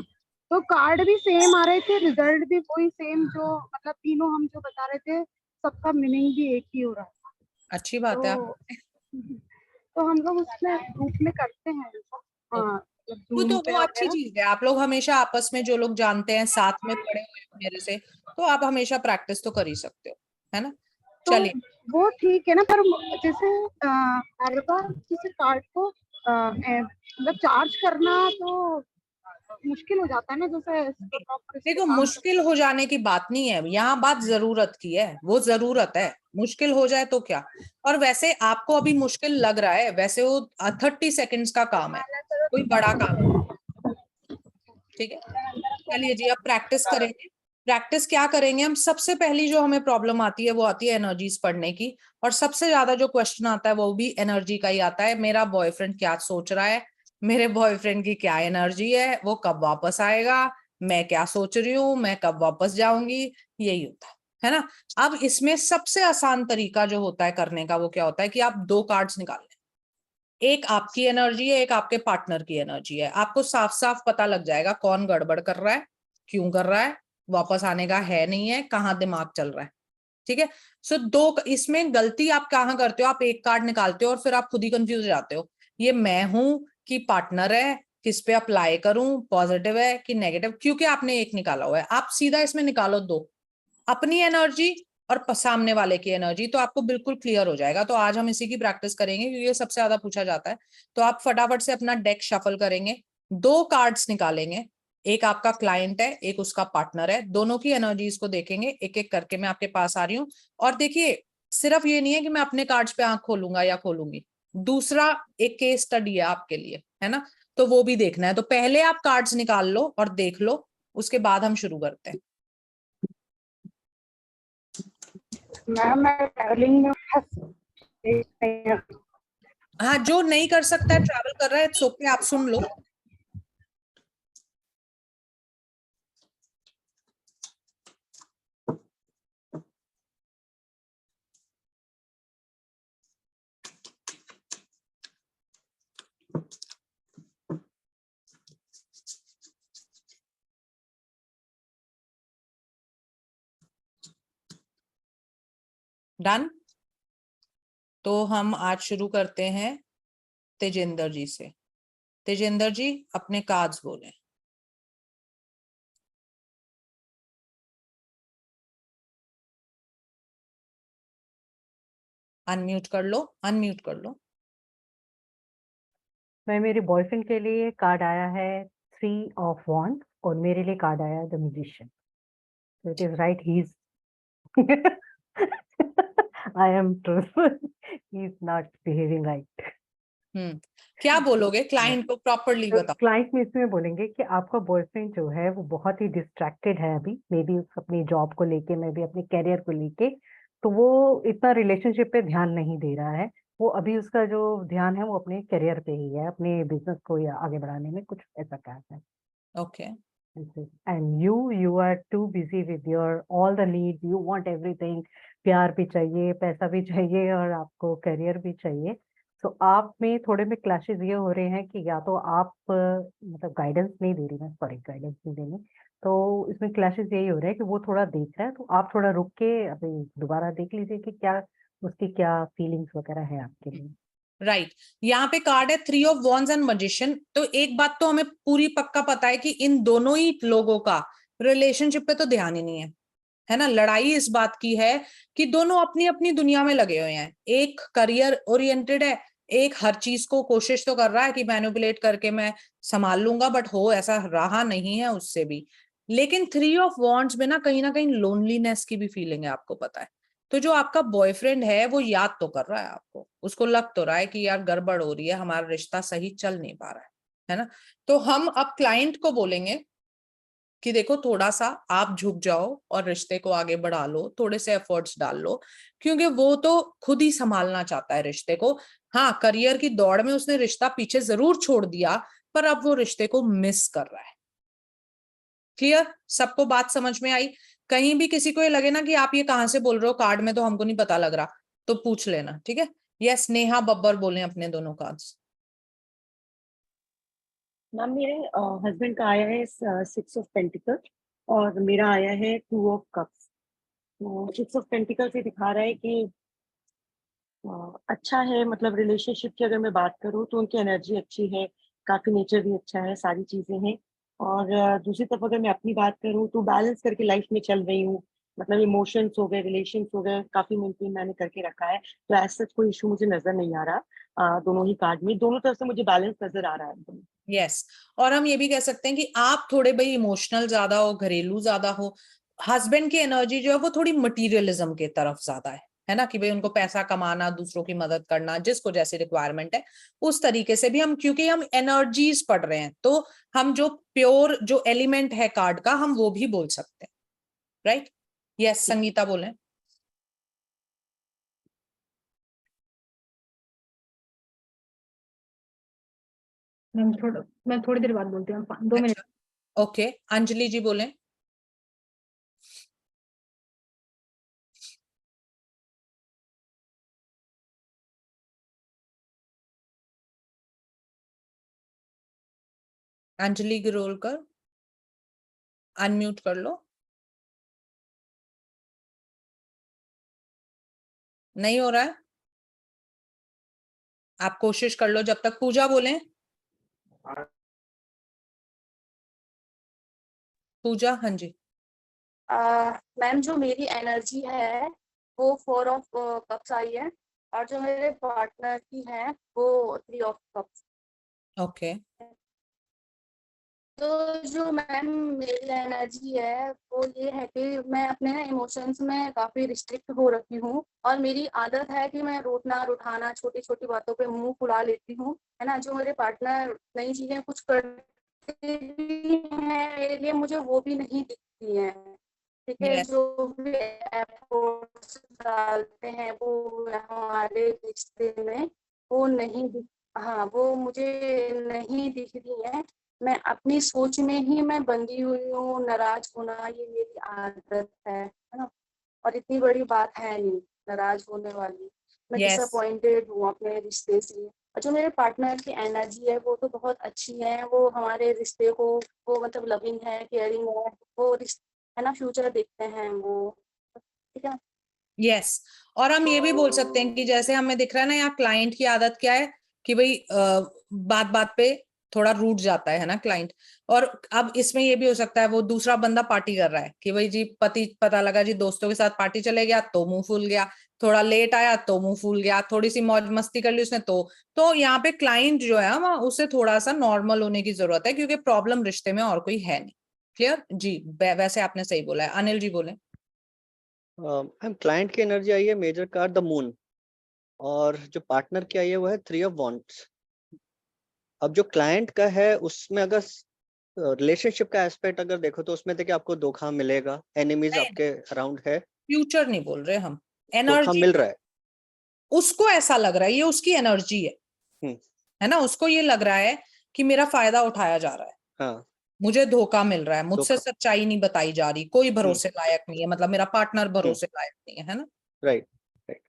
तो कार्ड भी सेम आ रहे थे, रिजल्ट भी वही सेम, जो मतलब तीनों हम जो बता रहे थे सबका मीनिंग भी एक ही हो रहा था। अच्छी बात है। तो हम लोग उसमें ग्रुप में करते हैं ऐसा। हाँ, वो अच्छी चीज है। आप लोग हमेशा आपस में जो लोग जानते हैं, साथ में पढ़े हुए हो मेरे से, तो आप हमेशा प्रैक्टिस तो कर ही सकते हो, है ना। तो चलिए, वो ठीक है ना, पर जैसे हर बार किसी कार्ड को मतलब चार्ज करना तो मुश्किल हो जाता है ना। जैसे देखो, मुश्किल हो जाने की बात नहीं है, यहाँ बात जरूरत की है। वो जरूरत है, मुश्किल हो जाए तो क्या। और वैसे आपको अभी मुश्किल लग रहा है, वैसे वो 30 सेकंड्स का काम है, कोई बड़ा काम नहीं। ठीक है, चलिए जी, अब प्रैक्टिस करेंगे। प्रैक्टिस क्या करेंगे हम? सबसे पहली जो हमें प्रॉब्लम आती है वो आती है एनर्जीज पढ़ने की, और सबसे ज्यादा जो क्वेश्चन आता है वो भी एनर्जी का ही आता है। मेरा बॉयफ्रेंड क्या सोच रहा है, मेरे बॉयफ्रेंड की क्या एनर्जी है, वो कब वापस आएगा, मैं क्या सोच रही हूँ, मैं कब वापस जाऊंगी, यही होता है ना। अब इसमें सबसे आसान तरीका जो होता है करने का, वो क्या होता है कि आप 2 कार्ड्स निकाल लें। एक आपकी एनर्जी है, एक आपके पार्टनर की एनर्जी है। आपको साफ साफ पता लग जाएगा कौन गड़बड़ कर रहा है, क्यों कर रहा है, वापस आने का है नहीं है, कहाँ दिमाग चल रहा है। ठीक है। सो 2 इसमें गलती आप कहाँ करते हो? आप एक कार्ड निकालते हो और फिर आप खुद ही कंफ्यूज हो जाते हो, ये मैं हूं कि पार्टनर है, किस पे अप्लाई करूं, पॉजिटिव है कि नेगेटिव, क्योंकि आपने एक निकाला हुआ है। आप सीधा इसमें निकालो 2, अपनी एनर्जी और सामने वाले की एनर्जी, तो आपको बिल्कुल क्लियर हो जाएगा। तो आज हम इसी की प्रैक्टिस करेंगे क्योंकि ये सबसे ज्यादा पूछा जाता है। तो आप फटाफट से अपना डेक शफल करेंगे, 2 कार्ड्स निकालेंगे, एक आपका क्लाइंट है, एक उसका पार्टनर है। दोनों की एनर्जीज को देखेंगे एक एक करके। मैं आपके पास आ रही हूँ, और देखिए, सिर्फ ये नहीं है कि मैं अपने कार्ड्स पे आंख खोलूंगा या खोलूंगी, दूसरा एक केस स्टडी है आपके लिए, है ना। तो वो भी देखना है। तो पहले आप कार्ड्स निकाल लो और देख लो, उसके बाद हम शुरू करते हैं। मैं ट्रैवलिंग में हाँ, जो नहीं कर सकता है, ट्रैवल कर रहा है, इट्स ओके, आप सुन लो। डन। तो हम आज शुरू करते हैं तेजिंदर जी से। तेजिंदर जी अपने कार्ड्स बोलें। अनम्यूट कर लो, अनम्यूट कर लो। मैं मेरे बॉयफ्रेंड के लिए कार्ड आया है 3 ऑफ वॉन्ड और मेरे लिए कार्ड आया है the musician. So it is right, he's I am truthful. He's not behaving right. क्या बोलोगे क्लाइंट को, प्रॉपरली बताओ। क्लाइंट में इसमें बोलेंगे कि आपका बॉयफ्रेंड जो है वो बहुत ही डिस्ट्रैक्टेड है अभी, मे बी अपनी जॉब को लेके, मे बी अपने करियर को लेके, तो वो इतना रिलेशनशिप पे ध्यान नहीं दे रहा है। वो अभी उसका जो ध्यान है वो अपने करियर पे ही है, अपने बिजनेस को या आगे बढ़ाने में, कुछ ऐसा क्या है। Okay. And you are too busy with your all the needs, you want everything, प्यार भी चाहिए, पैसा भी चाहिए और आपको करियर भी चाहिए। तो आप में थोड़े में क्लैशेस ये हो रहे हैं कि या तो आप मतलब गाइडेंस नहीं दे रही, मैं सॉरी गाइडेंस नहीं देनी, तो इसमें क्लैशेस यही हो रहे हैं कि वो थोड़ा देख रहा है, तो आप थोड़ा रुक के अभी दोबारा देख लीजिए कि क्या उसकी क्या फीलिंग्स वगैरह है आपके लिए। राइट यहाँ पे कार्ड है 3 ऑफ वॉन्ड्स एंड मैजिशियन। तो एक बात तो हमें पूरी पक्का पता है कि इन दोनों ही लोगों का रिलेशनशिप पे तो ध्यान ही नहीं है ना। लड़ाई इस बात की है कि दोनों अपनी अपनी दुनिया में लगे हुए हैं। एक करियर ओरिएंटेड है, एक हर चीज को कोशिश तो कर रहा है कि मैनिपुलेट करके मैं संभाल लूंगा, बट हो ऐसा रहा नहीं है उससे भी। लेकिन 3 ऑफ वॉन्ड्स में ना कहीं लोनलीनेस की भी फीलिंग है, आपको पता है। तो जो आपका बॉयफ्रेंड है वो याद तो कर रहा है आपको, उसको लग तो रहा है कि यार गड़बड़ हो रही है, हमारा रिश्ता सही चल नहीं पा रहा है ना। तो हम अब क्लाइंट को बोलेंगे कि देखो थोड़ा सा आप झुक जाओ और रिश्ते को आगे बढ़ा लो, थोड़े से एफर्ट्स डाल लो, क्योंकि वो तो खुद ही संभालना चाहता है रिश्ते को। हाँ, करियर की दौड़ में उसने रिश्ता पीछे जरूर छोड़ दिया, पर अब वो रिश्ते को मिस कर रहा है। क्लियर? सबको बात समझ में आई? कहीं भी किसी को ये लगे ना कि आप ये कहां से बोल रहे हो, कार्ड में तो हमको नहीं पता लग रहा, तो पूछ लेना, ठीक है। यस, नेहा बब्बर बोले अपने दोनों कार्ड्स। मैम मेरे हस्बैंड का आया है 6 ऑफ पेंटिकल और मेरा आया है 2 ऑफ कप्स। तो 6 ऑफ पेंटिकल से दिखा रहा है कि अच्छा है, मतलब रिलेशनशिप की अगर मैं बात करूँ तो उनकी एनर्जी अच्छी है, काफी नेचर भी अच्छा है, सारी चीजें हैं। और दूसरी तरफ अगर मैं अपनी बात करूँ तो बैलेंस करके लाइफ में चल रही हूँ, मतलब इमोशंस हो गए, रिलेशंस हो गए, काफी मेंटेन मैंने करके रखा है। तो ऐसा कोई इशू मुझे नजर नहीं आ रहा। दोनों ही कार्ड में दोनों तरफ से मुझे बैलेंस नजर आ रहा है। यस, और हम ये भी कह सकते हैं कि आप थोड़े भाई इमोशनल ज्यादा हो, घरेलू ज्यादा हो। हस्बैंड की एनर्जी जो है वो थोड़ी मटीरियलिज्म के तरफ ज्यादा है ना, कि भाई उनको पैसा कमाना, दूसरों की मदद करना, जिसको जैसी रिक्वायरमेंट है उस तरीके से भी हम, क्योंकि हम एनर्जीज पढ़ रहे हैं, तो हम जो प्योर जो एलिमेंट है कार्ड का हम वो भी बोल सकते हैं। राइट? यस, संगीता बोले। मैं थोड़ी देर बाद बोलती हूँ, 2 मिनट। ओके, अंजलि जी बोले। अंजलि गिरोलकर, अनम्यूट कर लो। नहीं हो रहा है, आप कोशिश कर लो जब तक। पूजा बोले। पूजा, हाँ जी। मैम जो मेरी एनर्जी है वो 4 ऑफ कप्स आई है और जो मेरे पार्टनर की है वो 3 ऑफ कप्स। ओके। तो जो मैम मेरी एनर्जी है वो ये है कि मैं अपने ना इमोशंस में काफी रिस्ट्रिक्ट हो रखी हूँ और मेरी आदत है कि मैं रोटना रुठाना, छोटी छोटी बातों पे मुंह फुला लेती हूँ, है ना। जो मेरे पार्टनर नई चीजें कुछ करते भी हैं मेरे लिए, मुझे वो भी नहीं दिखती हैं। ठीक है, Yes. जो भी एफर्ट्स डालते हैं वो हमारे रिश्ते में वो नहीं हाँ वो मुझे नहीं दिख रही है। मैं अपनी सोच में ही मैं बंधी हुई हूँ, नाराज होना ये मेरी आदत है ना, और इतनी बड़ी बात है नहीं नाराज होने वाली। मैं Yes. डिसअपॉइंटेड हूँ अपने रिश्ते से। और जो मेरे पार्टनर की एनर्जी है वो तो बहुत अच्छी है, वो हमारे रिश्ते को वो मतलब लविंग है, केयरिंग है, वो है ना, फ्यूचर देखते हैं वो, ठीक है। यस और हम ये भी बोल सकते हैं कि जैसे हमें दिख रहा है ना, यहाँ क्लाइंट की आदत क्या है कि भाई बात बात पे थोड़ा रूठ जाता है ना क्लाइंट। और अब इसमें ये भी हो सकता है वो दूसरा बंदा पार्टी कर रहा है कि भाई जी पति पता लगा जी दोस्तों के साथ पार्टी चले गया तो मुंह फूल गया, थोड़ा लेट आया तो मुंह फूल गया, थोड़ी सी मौज मस्ती कर ली उसने तो यहाँ पे क्लाइंट जो है वह उसे थोड़ा सा नॉर्मल होने की जरूरत है, क्योंकि प्रॉब्लम रिश्ते में और कोई है नहीं। क्लियर जी? वैसे आपने सही बोला है। अनिल जी बोले। क्लाइंट की एनर्जी आई है मेजर कार्ड द मून, और जो पार्टनर की आई है वो है 3 ऑफ वॉन्ड्स। अब जो क्लाइंट का है उसमें अगर रिलेशनशिप का एस्पेक्ट अगर देखो तो उसमें देखिए आपको धोखा मिलेगा, एनिमीज आपके अराउंड है, फ्यूचर नहीं बोल रहे हम, धोखा एनर्जी मिल रहा है। उसको ऐसा लग रहा है, ये उसकी एनर्जी है ना, उसको ये लग रहा है कि मेरा फायदा उठाया जा रहा है, हाँ, मुझे धोखा मिल रहा है, मुझसे धोखा। सच्चाई नहीं बताई जा रही, कोई भरोसे लायक नहीं है, मतलब मेरा पार्टनर भरोसे लायक नहीं है ना। Right right.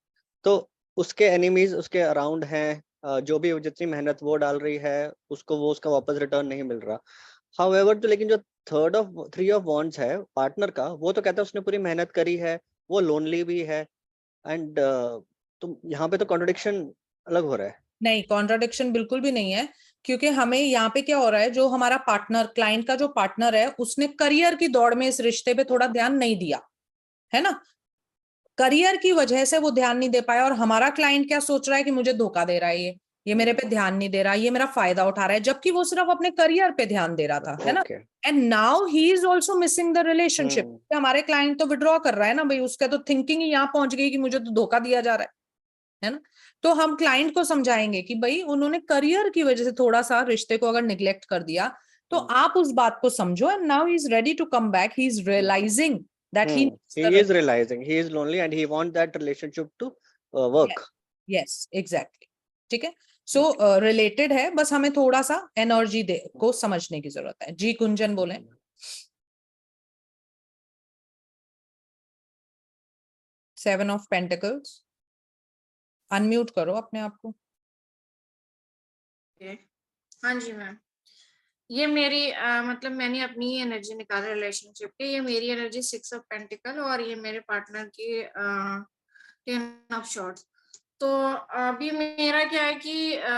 तो उसके एनिमीज उसके अराउंड हैं, जो भी जितनी मेहनत वो डाल रही है उसको वो उसका वापस रिटर्न नहीं मिल रहा। हाउएवर तो लेकिन जो 3 ऑफ वॉन्ड्स है पार्टनर का, वो तो कहता है उसने पूरी मेहनत करी है, वो लोनली भी है, एंड तो यहाँ पे तो कॉन्ट्रडिक्शन अलग हो रहा है। नहीं, कॉन्ट्राडिक्शन बिल्कुल भी नहीं है, क्योंकि हमें यहाँ पे क्या हो रहा है, जो हमारा पार्टनर क्लाइंट का जो पार्टनर है उसने करियर की दौड़ में इस रिश्ते पे थोड़ा ध्यान नहीं दिया है ना, करियर की वजह से वो ध्यान नहीं दे पाया। और हमारा क्लाइंट क्या सोच रहा है कि मुझे धोखा दे रहा है, ये मेरे पे ध्यान नहीं दे रहा, ये मेरा फायदा उठा रहा है, जबकि वो सिर्फ अपने करियर पे ध्यान दे रहा था, है ना। And now he is also missing the relationship. हमारे क्लाइंट तो विड्रॉ कर रहा है ना भाई, उसका तो थिंकिंग ही यहाँ पहुंच गई कि मुझे तो धोखा दिया जा रहा है ना। तो हम क्लाइंट को समझाएंगे कि भाई उन्होंने करियर की वजह से थोड़ा सा रिश्ते को अगर निग्लेक्ट कर दिया तो आप उस बात को समझो, and now he is ready to come back, he is realising that he is realizing he is lonely and he wants that relationship to work. yes exactly, ठीक है। सो रिलेटेड है, बस हमें थोड़ा सा एनर्जी को समझने की जरूरत है। जी कुंजन बोले। 7 ऑफ पेंटिकल्स, अनम्यूट करो अपने आप को। हाँ जी मैम, ये मेरी मतलब मैंने अपनी एनर्जी निकाली रिलेशनशिप की, ये मेरी एनर्जी 6 ऑफ पेंटिकल और ये मेरे पार्टनर की 10 ऑफ शॉर्ट्स। तो अभी मेरा क्या है कि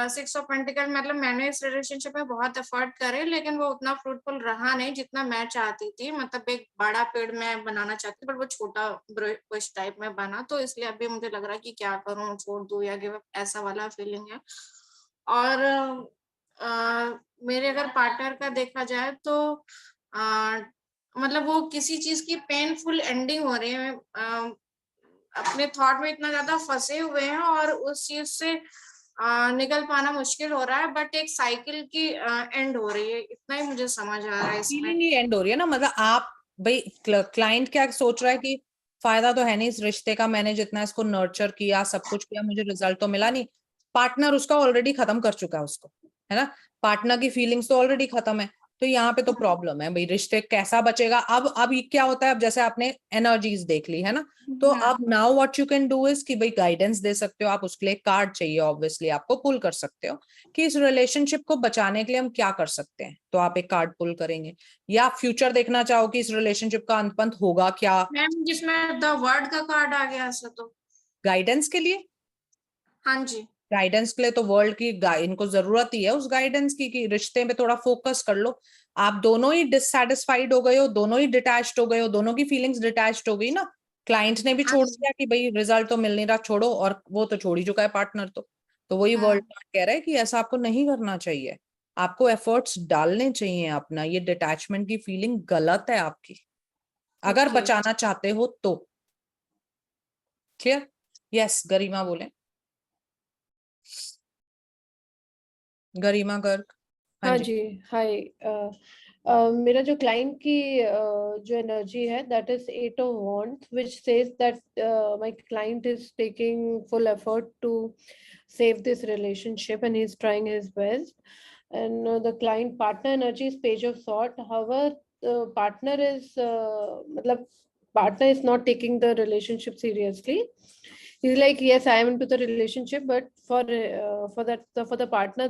6 ऑफ पेंटिकल मतलब मैंने इस रिलेशनशिप में बहुत एफर्ट करे, लेकिन वो उतना फ्रूटफुल रहा नहीं जितना मैं चाहती थी। मतलब एक बड़ा पेड़ मैं बनाना चाहती थी, बट वो छोटा बुश टाइप में बना, तो इसलिए अभी मुझे लग रहा है कि क्या करूं, छोड़ दूं या गिव अप, ऐसा वाला फीलिंग है। और मेरे अगर पार्टनर का देखा जाए तो मतलब वो किसी चीज की पेनफुल एंडिंग हो रही है, अपने थॉट में इतना ज्यादा फंसे हुए हैं और उस चीज से निकल पाना मुश्किल हो रहा है, बट एक साइकिल की एंड हो रही है, इतना ही मुझे समझ आ रहा है इसमें। फीलिंग ही एंड हो रही है ना, मतलब आप भाई क्लाइंट क्या सोच रहा है कि फायदा तो है नहीं इस रिश्ते का, मैंने जितना इसको नर्चर किया सब कुछ किया मुझे रिजल्ट तो मिला नहीं। पार्टनर उसका ऑलरेडी खत्म कर चुका है उसको, है ना, पार्टनर की फीलिंग्स तो ऑलरेडी खत्म है। तो यहाँ पे तो प्रॉब्लम है भाई, रिश्ते कैसा बचेगा। अब ये क्या होता है, अब जैसे आपने एनर्जीज देख ली है ना, तो अब now what you can do is कि भाई गाइडेंस दे सकते हो आप, उसके लिए कार्ड चाहिए ऑब्वियसली, आपको पुल कर सकते हो कि इस रिलेशनशिप को बचाने के लिए हम क्या कर सकते हैं, तो आप एक कार्ड पुल करेंगे। या फ्यूचर देखना चाहो कि इस रिलेशनशिप का अंत पंत होगा क्या, मैम जिसमें द वर्ड का कार्ड आ गया ऐसा, तो गाइडेंस के लिए। हाँ जी, गाइडेंस के लिए तो वर्ल्ड की इनको जरूरत ही है उस गाइडेंस की कि रिश्ते में थोड़ा फोकस कर लो। आप दोनों ही डिससैटिस्फाइड हो गए हो, दोनों ही डिटैच्ड हो गए हो, दोनों की फीलिंग्स डिटैच्ड हो गई ना, क्लाइंट ने भी छोड़ दिया कि भाई रिजल्ट तो मिल नहीं रहा छोड़ो, और वो तो छोड़ ही चुका है पार्टनर तो वही वर्ल्ड कह रहा है कि ऐसा आपको नहीं करना चाहिए, आपको एफर्ट्स डालने चाहिए अपना, ये डिटैचमेंट की फीलिंग गलत है आपकी, अगर बचाना चाहते हो तो। क्लियर? यस गरिमा बोले। गरिमा गर्ग। हाँ जी, हाय। मेरा जो क्लाइंट की जो एनर्जी है that is 8 of wands which says that my client is taking full effort to save this relationship and he's trying his best, and the client partner energy is page of sword. However, the partner is matlab partner is not taking the relationship seriously. He's like, yes, I am into the relationship, but for the partner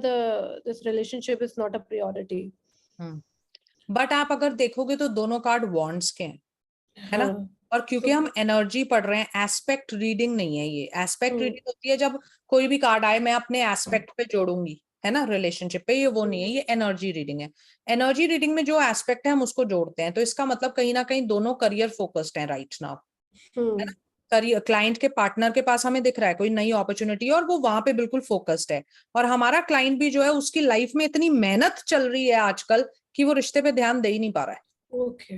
this relationship is not a priority. But आप अगर देखोगे तो दोनों card wands के हैं, है ना? हाँ, और क्योंकि हम एनर्जी पढ़ रहे हैं, एस्पेक्ट रीडिंग नहीं है ये। एस्पेक्ट रीडिंग होती है जब कोई भी कार्ड आए मैं अपने एस्पेक्ट पे जोड़ूंगी, है ना, रिलेशनशिप पे, ये वो नहीं है, ये एनर्जी रीडिंग है। एनर्जी रीडिंग में जो एस्पेक्ट है हम उसको जोड़ते हैं, तो इसका मतलब कहीं ना कहीं दोनों करियर फोकस्ड हैं राइट नाउ, है ना? करियर, क्लाइंट के पार्टनर के पास हमें दिख रहा है कोई नई अपॉर्चुनिटी और वो वहां पे बिल्कुल फोकस्ड है, और हमारा क्लाइंट भी जो है उसकी लाइफ में इतनी मेहनत चल रही है आजकल कि वो रिश्ते पे ध्यान दे ही नहीं पा रहा है। ओके,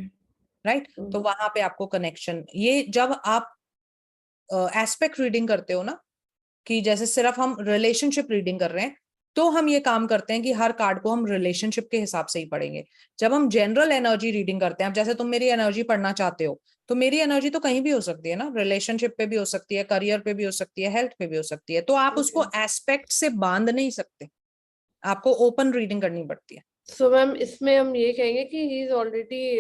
राइट, तो वहां पे आपको कनेक्शन, ये जब आप एस्पेक्ट रीडिंग करते हो ना, कि जैसे सिर्फ हम रिलेशनशिप रीडिंग कर रहे हैं, तो हम ये काम करते हैं कि हर कार्ड को हम रिलेशनशिप के हिसाब से ही पढ़ेंगे। जब हम जनरल एनर्जी रीडिंग करते हैं, अब जैसे तुम मेरी एनर्जी पढ़ना चाहते हो, तो मेरी एनर्जी तो कहीं भी हो सकती है ना, रिलेशनशिप पे भी हो सकती है, करियर पे भी हो सकती है, हेल्थ पे भी हो सकती है, तो आप उसको एस्पेक्ट से बांध नहीं सकते, आपको ओपन रीडिंग करनी पड़ती है। सो मैम इसमें हम ये कहेंगे कि ही इज ऑलरेडी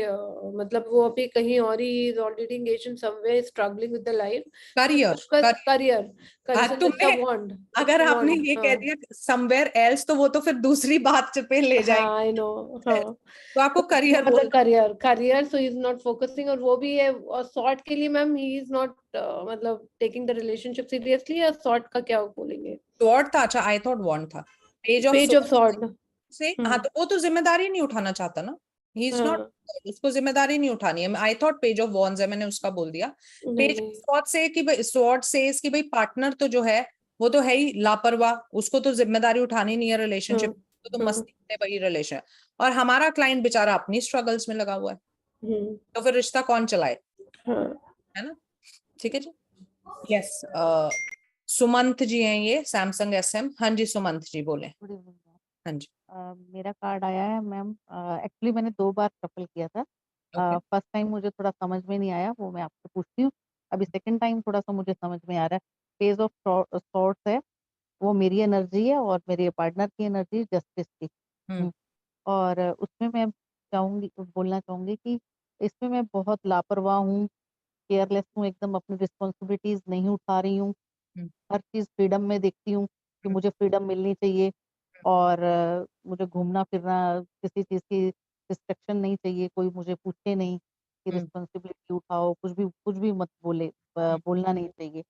मतलब वो अभी कहीं और he is already engaged in somewhere struggling with the life career. तुमने अगर आपने ये कह दिया समवेयर एल्स, तो वो तो फिर दूसरी बात पे ले जाएगी। आई नो, तो आपको करियर मतलब career so is not focusing, और वो भी है। और सॉर्ट के लिए मैम ही इज नॉट मतलब टेकिंग द रिलेशनशिप सीरियसली, या सॉर्ट का क्या बोलेंगे? सॉर्ट था, अच्छा आई थॉट वॉन्ड था। पेज ऑफ सॉर्ट से हाँ, तो वो तो जिम्मेदारी नहीं उठाना चाहता ना, ही इज नॉट, उसको जिम्मेदारी नहीं उठानी है। I thought page of wands है, मैंने उसका बोल दिया। पेज ऑफ स्वॉर्ड से कि भाई, स्वॉर्ड सेज कि भाई पार्टनर तो जो है वो तो है ही लापरवाह, उसको तो जिम्मेदारी उठानी नहीं है रिलेशनशिप, तो मस्ती में वही रिलेशन, और हमारा क्लाइंट बेचारा अपनी स्ट्रगल्स में लगा हुआ है, तो फिर रिश्ता कौन चलाए, है ना? ठीक है जी। यस, सुमंत जी हैं ये, सैमसंग SM। हाँ जी सुमंत जी बोले। हाँ जी। मेरा कार्ड आया है मैम, एक्चुअली मैंने 2 बार शफल किया था। फर्स्ट टाइम मुझे थोड़ा समझ में नहीं आया, वो मैं आपसे पूछती हूँ। अभी सेकंड टाइम थोड़ा सा मुझे समझ में आ रहा है। पेज ऑफ सॉर्ड्स है, वो मेरी एनर्जी है और मेरे पार्टनर की एनर्जी जस्टिस की। और उसमें मैं बोलना चाहूंगी कि इसमें मैं बहुत लापरवाह हूँ, केयरलेस हूँ, एकदम अपनी रिस्पॉन्सिबिलिटीज नहीं उठा रही हूँ। हर चीज फ्रीडम में देखती हूँ कि मुझे फ्रीडम मिलनी चाहिए, और मुझे घूमना फिरना, किसी चीज की रिस्ट्रिक्शन नहीं चाहिए, कोई मुझे पूछे नहीं कि रिस्पॉन्सिबिलिटी उठाओ, कुछ भी मत बोलना नहीं चाहिए।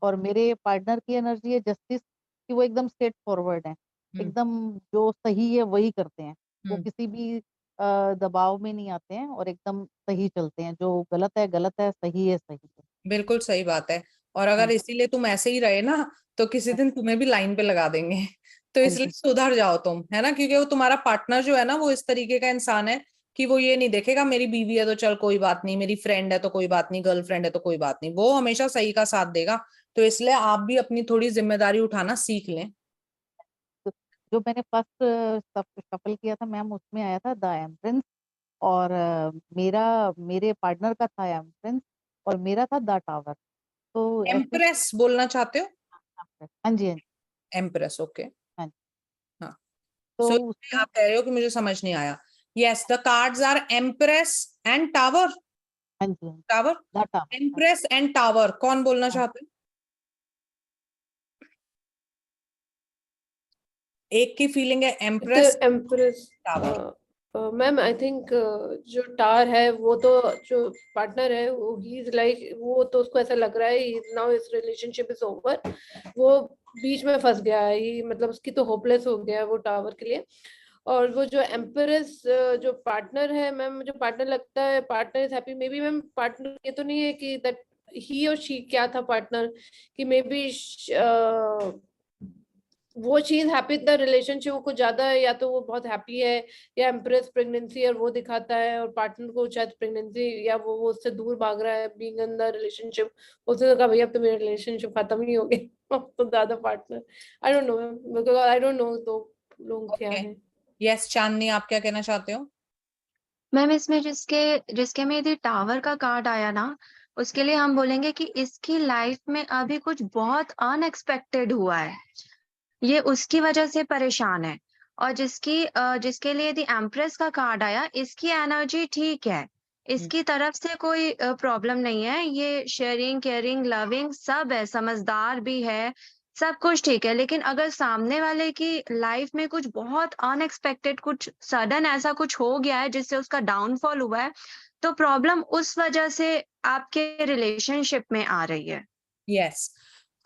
और मेरे पार्टनर की एनर्जी है जस्टिस कि वो एकदम स्ट्रेट फॉरवर्ड है, एकदम जो सही है वही करते हैं, वो किसी भी दबाव में नहीं आते हैं और एकदम सही चलते हैं, जो गलत है, सही है। बिल्कुल सही बात है, और अगर इसीलिए तुम ऐसे ही रहे ना, तो किसी दिन तुम्हें भी लाइन पे लगा देंगे, तो इसलिए सुधर जाओ तुम, है ना? क्योंकि वो तुम्हारा पार्टनर जो है ना, वो इस तरीके का इंसान है कि वो ये नहीं देखेगा मेरी बीवी है तो चल कोई बात नहीं, मेरी फ्रेंड है तो कोई बात नहीं, गर्लफ्रेंड है तो कोई बात नहीं, वो हमेशा सही का साथ देगा। तो इसलिए आप भी अपनी थोड़ी जिम्मेदारी उठाना सीख लें। जो मैंने फर्स्ट शफल किया था मैम, उसमें आया था द एम्प्रेंस, और मेरे पार्टनर का था एम्प्रेंस, और मेरा था द टावर। तो एम्प्रेस बोलना चाहते हो? हाँ जी, एम्प्रेस, ओके। हाँ, तो आप कह रहे हो कि मुझे समझ नहीं आया। Yes, the cards are empress and tower. हाँ जी, टावर, एम्प्रेस एंड टावर, कौन बोलना चाहते हैं? एक की फीलिंग है empress, tower. Ma'am I think जो टावर है वो तो जो पार्टनर है वो ही इज लाइक, वो तो उसको ऐसा लग रहा है नाउ इस रिलेशनशिप इज ओवर, वो बीच में फंस गया है, मतलब उसकी तो होपलेस हो गया है वो टावर के लिए। और वो जो एम्प्रेस जो पार्टनर है मैम, मुझे पार्टनर लगता है partner is happy, may be ma'am partner ये तो नहीं है कि दैट ही और शी, क्या था पार्टनर कि मे बी वो चीज हैप्पी द रिलेशनशिप को ज्यादा है, या तो वो बहुत हैप्पी है, या एम्प्रेस प्रेगनेंसी और वो दिखाता है, और पार्टनर को शायद प्रेगनेंसी, या वो उससे दूर भाग रहा है बीइंग इन द रिलेशनशिप, उसने कहा भैया अब तो मेरा रिलेशनशिप खत्म ही हो गया, अब तो ज्यादा partner, I don't know ma'am, I don't know दो लोग क्या है। यस चांदनी, आप क्या कहना चाहते हो? मैम इसमें जिसके में यदि टावर का कार्ड आया ना, उसके लिए हम बोलेंगे कि इसकी लाइफ में अभी कुछ बहुत अनएक्सपेक्टेड हुआ है। ये उसकी वजह से परेशान है। और जिसके लिए यदि एम्प्रेस का कार्ड आया, इसकी एनर्जी ठीक है। इसकी तरफ से कोई प्रॉब्लम नहीं है। ये शेयरिंग, केयरिंग, लविंग सब है, समझदार भी है, सब कुछ ठीक है। लेकिन अगर सामने वाले की लाइफ में कुछ बहुत अनएक्सपेक्टेड, कुछ सडन ऐसा कुछ हो गया है जिससे उसका डाउनफॉल हुआ है, तो प्रॉब्लम उस वजह से आपके रिलेशनशिप में आ रही है। यस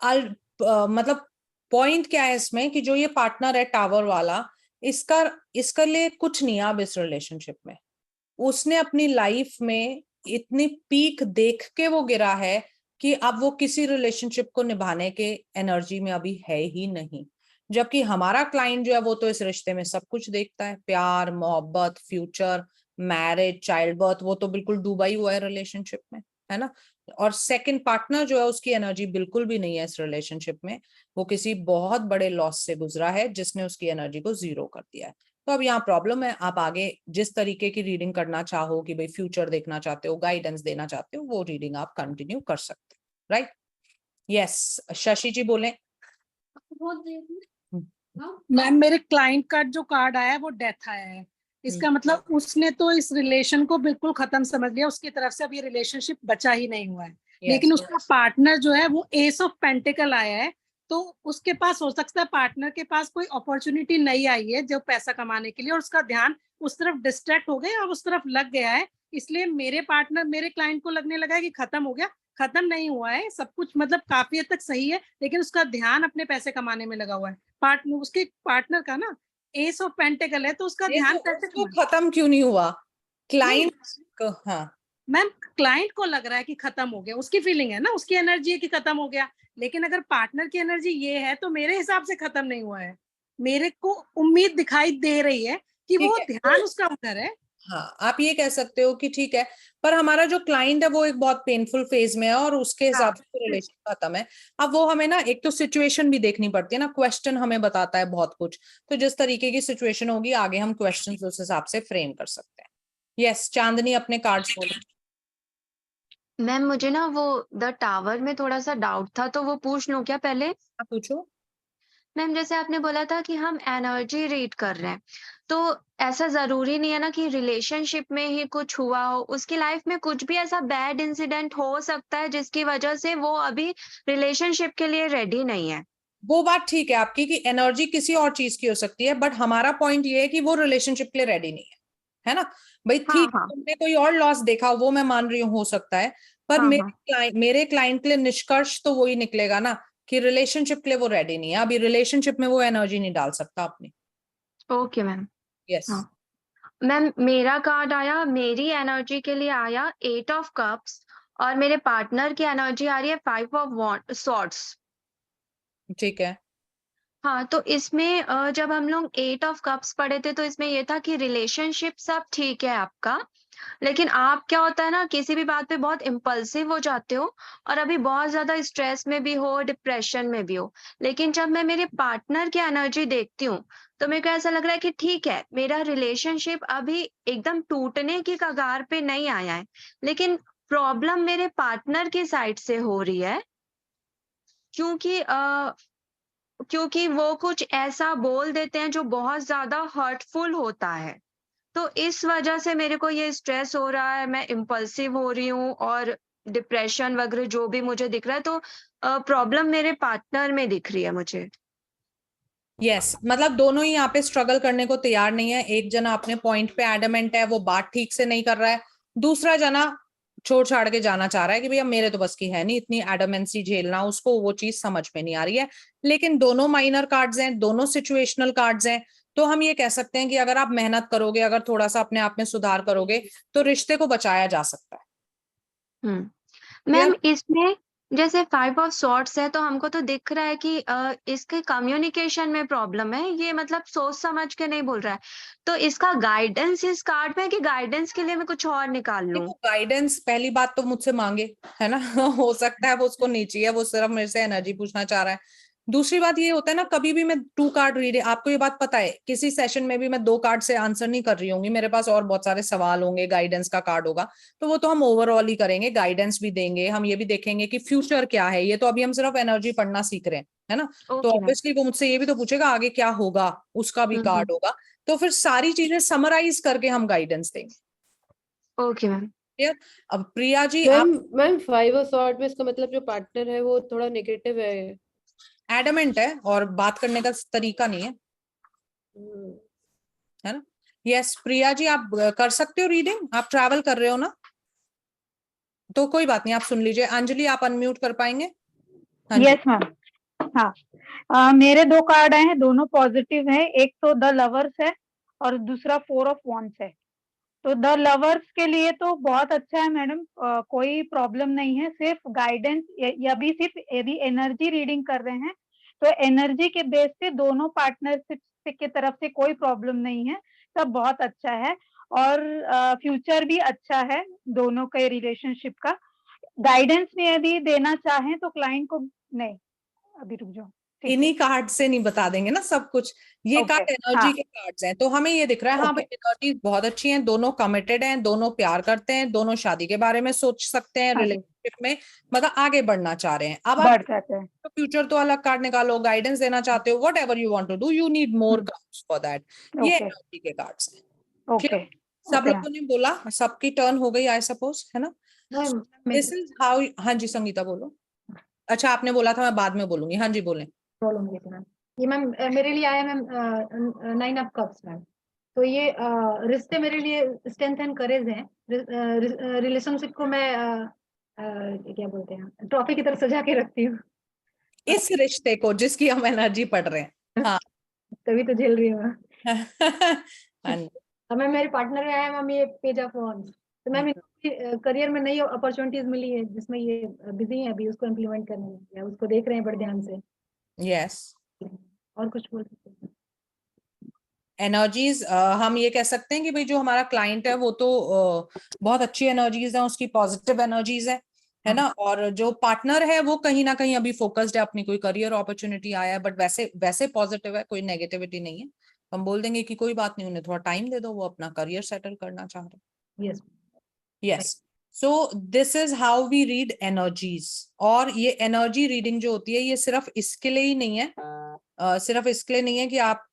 मतलब पॉइंट क्या है इसमें कि जो ये पार्टनर है टावर वाला, इसका लिए कुछ नहीं है अब इस रिलेशनशिप में। उसने अपनी लाइफ में इतनी पीक देख के वो गिरा है कि अब वो किसी रिलेशनशिप को निभाने के एनर्जी में अभी है ही नहीं। जबकि हमारा क्लाइंट जो है वो तो इस रिश्ते में सब कुछ देखता है, प्यार, मोहब्बत, फ्यूचर, मैरिज, चाइल्ड बर्थ, वो तो बिल्कुल डूबा ही हुआ है रिलेशनशिप में, है ना। और सेकंड पार्टनर जो है उसकी एनर्जी बिल्कुल भी नहीं है इस रिलेशनशिप में। वो किसी बहुत बड़े लॉस से गुजरा है जिसने उसकी एनर्जी को जीरो कर दिया है। तो अब यहाँ प्रॉब्लम है, आप आगे जिस तरीके की रीडिंग करना चाहो कि भाई फ्यूचर देखना चाहते हो, गाइडेंस देना चाहते हो, वो रीडिंग आप कंटिन्यू कर सकते हो, राइट। यस, शशि जी बोले। मैम मेरे क्लाइंट का जो कार्ड आया है वो डेथ आया है। इसका मतलब उसने तो इस रिलेशन को बिल्कुल खत्म समझ लिया, उसकी तरफ से अब ये रिलेशनशिप बचा ही नहीं हुआ है। लेकिन उसका पार्टनर जो है वो एस ऑफ पेंटिकल आया है, तो उसके पास हो सकता है पार्टनर के पास कोई अपॉर्चुनिटी नहीं आई है जो पैसा कमाने के लिए, और उसका ध्यान उस तरफ डिस्ट्रैक्ट हो गया और उस तरफ लग गया है। इसलिए मेरे क्लाइंट को लगने लगा है कि खत्म हो गया। खत्म नहीं हुआ है, सब कुछ मतलब काफी हद तक सही है, लेकिन उसका ध्यान अपने पैसे कमाने में लगा हुआ है। उसके पार्टनर का ना एस ऑफ पेंटिकल है, तो उसका ध्यान पैसे तो खत्म क्यों नहीं हुआ क्लाइंट को? हाँ मैम, क्लाइंट को लग रहा है कि खत्म हो गया, उसकी फीलिंग है ना, उसकी एनर्जी है कि खत्म हो गया। लेकिन अगर पार्टनर की एनर्जी ये है तो मेरे हिसाब से खत्म नहीं हुआ है। मेरे को उम्मीद दिखाई दे रही है कि वो ध्यान उसका उधर है। हाँ, आप ये कह सकते हो कि ठीक है, पर हमारा जो क्लाइंट है वो एक बहुत पेनफुल फेज में है और उसके हिसाब से रिलेशन खत्म है। अब वो हमें ना एक तो सिचुएशन भी देखनी पड़ती है ना, क्वेश्चन हमें बताता है बहुत कुछ, तो जिस तरीके की सिचुएशन होगी आगे हम क्वेश्चंस उस हिसाब से फ्रेम कर सकते हैं। यस, चांदनी अपने कार्ड्स बोलो। मैम मुझे ना वो द टावर में थोड़ा सा डाउट था, तो वो पूछ लूं क्या पहले? आप पूछो। मैम जैसे आपने बोला था कि हम एनर्जी रीड कर रहे हैं, तो ऐसा जरूरी नहीं है ना कि रिलेशनशिप में ही कुछ हुआ हो, उसकी लाइफ में कुछ भी ऐसा बैड इंसिडेंट हो सकता है जिसकी वजह से वो अभी रिलेशनशिप के लिए रेडी नहीं है। वो बात ठीक है आपकी कि एनर्जी किसी और चीज की हो सकती है, बट हमारा पॉइंट ये है कि वो रिलेशनशिप के लिए रेडी नहीं है ना भाई। ठीक, तुमने कोई और लॉस देखा, वो मैं मान रही हूँ, हो सकता है, पर मेरे क्लाइंट के लिए निष्कर्ष तो वही निकलेगा ना कि रिलेशनशिप के लिए वो रेडी नहीं है, अभी रिलेशनशिप में वो एनर्जी नहीं डाल सकता अपनी। Okay ma'am. यस मैम मेरा कार्ड आया, मेरी एनर्जी के लिए आया 8 ऑफ कप्स, और मेरे पार्टनर की एनर्जी आ रही है 5 ऑफ सॉर्ड्स। ठीक है। हाँ, तो इसमें जब हम लोग 8 ऑफ कप्स पढ़े थे तो इसमें ये था कि रिलेशनशिप सब ठीक है आपका, लेकिन आप क्या होता है ना, किसी भी बात पे बहुत इम्पल्सिव हो जाते हो और अभी बहुत ज्यादा स्ट्रेस में भी हो, डिप्रेशन में भी हो। लेकिन जब मैं मेरे पार्टनर की एनर्जी देखती हूँ तो मेरे को ऐसा लग रहा है कि ठीक है, मेरा रिलेशनशिप अभी एकदम टूटने की कगार पे नहीं आया है, लेकिन प्रॉब्लम मेरे पार्टनर की साइड से हो रही है, क्योंकि वो कुछ ऐसा बोल देते हैं जो बहुत ज्यादा हर्टफुल होता है। तो इस वजह से मेरे को ये स्ट्रेस हो रहा है, मैं इम्पल्सिव हो रही हूँ और डिप्रेशन वगैरह जो भी मुझे दिख रहा है, तो प्रॉब्लम मेरे पार्टनर में दिख रही है मुझे। यस मतलब दोनों ही यहाँ पे स्ट्रगल करने को तैयार नहीं है। एक जना अपने पॉइंट पे एडमेंट है, वो बात ठीक से नहीं कर रहा है, दूसरा जना छोड़ छाड़ के जाना चाह रहा है कि भैया मेरे तो बस की है नहीं इतनी एडमेंसी झेलना, उसको वो चीज समझ में नहीं आ रही है। लेकिन दोनों माइनर कार्ड्स हैं, दोनों सिचुएशनल कार्ड्स हैं, तो हम ये कह सकते हैं कि अगर आप मेहनत करोगे, अगर थोड़ा सा अपने आप में सुधार करोगे तो रिश्ते को बचाया जा सकता है। मैम इसमें जैसे 5 ऑफ सॉर्ड्स है, तो हमको तो दिख रहा है कि इसके कम्युनिकेशन में प्रॉब्लम है, ये मतलब सोच समझ के नहीं बोल रहा है। तो इसका गाइडेंस इस कार्ड में, कि गाइडेंस के लिए मैं कुछ और निकाल लूं? गाइडेंस पहली बात तो मुझसे मांगे, है ना हो सकता है वो उसको नहीं चाहिए, वो सिर्फ मेरे से एनर्जी पूछना चाह रहा है। दूसरी बात ये होता है ना, कभी भी मैं 2 कार्ड रीड, आपको ये बात पता है, किसी सेशन में भी मैं 2 कार्ड से आंसर नहीं कर रही होंगी, मेरे पास और बहुत सारे सवाल होंगे, गाइडेंस का कार्ड होगा, तो वो तो हम ओवरऑल ही करेंगे, गाइडेंस भी देंगे, हम ये भी देखेंगे कि फ्यूचर क्या है। ये तो अभी हम सिर्फ एनर्जी पढ़ना सीख रहे हैं, है ना। तो ओके मैम। ऑब्वियसली वो मुझसे ये भी तो पूछेगा आगे क्या होगा, उसका भी कार्ड होगा, तो फिर सारी चीजें समराइज करके हम गाइडेंस देंगे। Okay ma'am. क्लियर। अब प्रिया जी आप मैम 5 ऑफ सॉर्ड में इसका मतलब जो पार्टनर है वो थोड़ा नेगेटिव है, एडमेंट है और बात करने का तरीका नहीं है, है ना। यस प्रिया जी आप कर सकते हो रीडिंग, आप ट्रैवल कर रहे हो ना, तो कोई बात नहीं, आप सुन लीजिए। अंजलि आप अनम्यूट कर पाएंगे? हाँ जी। Yes ma'am. हाँ, मेरे 2 कार्ड आए हैं, दोनों पॉजिटिव हैं। एक तो द लवर्स है और दूसरा 4 ऑफ वॉन्ड्स है। तो द लवर्स के लिए तो बहुत अच्छा है मैडम, कोई प्रॉब्लम नहीं है, सिर्फ गाइडेंस, सिर्फ यदि एनर्जी रीडिंग कर रहे हैं तो एनर्जी के बेस पे दोनों पार्टनरशिप के तरफ से कोई प्रॉब्लम नहीं है, सब बहुत अच्छा है और फ्यूचर भी अच्छा है दोनों के रिलेशनशिप का। गाइडेंस में यदि देना चाहें तो क्लाइंट को, नहीं अभी रुक जाओ, इन्हीं कार्ड से नहीं बता देंगे ना सब कुछ, ये कार्ड एनर्जी के कार्ड्स हैं, तो हमें ये दिख रहा है हाँ भाई एनर्जी बहुत अच्छी हैं, दोनों कमिटेड हैं, दोनों प्यार करते हैं, दोनों शादी के बारे में सोच सकते हैं, रिलेशनशिप में मतलब आगे बढ़ना चाह रहे हैं। अब आप फ्यूचर तो अलग कार्ड निकालो, गाइडेंस देना चाहते हो, whatever you want to do, you need more cards for that. ये एनर्जी के कार्ड्स हैं। सब लोगों ने बोला, सबकी टर्न हो गई आई सपोज, है ना। This is how. हाँ जी संगीता बोलो। अच्छा आपने बोला था मैं बाद में बोलूंगी, हाँ जी बोलें। बोलूंगी मैम। ये मैम मेरे लिए आया मैम 9 ऑफ कप्स मैम। तो ये रिश्ते मेरे लिए स्ट्रेंथ एंड करेज है। रिलेशनशिप को मैं क्या बोलते हैं, ट्रॉफी की तरह सजा के रखती हूँ इस रिश्ते को जिसकी हम एनर्जी पढ़ रहे हैं। हाँ तभी तो झेल रही हूँ मैं। मैम मेरे पार्टनर में आया मैम ये पेज ऑफ वॉन्ड्स। तो मैम करियर में नई अपॉर्चुनिटीज मिली है जिसमें ये बिजी है अभी उसको इम्प्लीमेंट करने में, या उसको देख रहे हैं बड़े ध्यान से। यस और कुछ बोल सकते हैं? एनर्जीज हम ये कह सकते हैं कि भाई जो हमारा क्लाइंट है वो तो बहुत अच्छी एनर्जीज है, उसकी पॉजिटिव एनर्जीज है ना। और जो पार्टनर है वो कहीं ना कहीं अभी फोकस्ड है, अपनी कोई करियर अपॉर्चुनिटी आया है, बट वैसे पॉजिटिव है, कोई नेगेटिविटी नहीं है। हम बोल देंगे कि कोई बात नहीं, उन्हें थोड़ा टाइम दे दो, वो अपना करियर सेटल करना चाह रहे हैं। Yes so this is how we read energies. और ये एनर्जी रीडिंग जो होती है ये सिर्फ इसके लिए ही नहीं है, सिर्फ इसके लिए नहीं है कि आप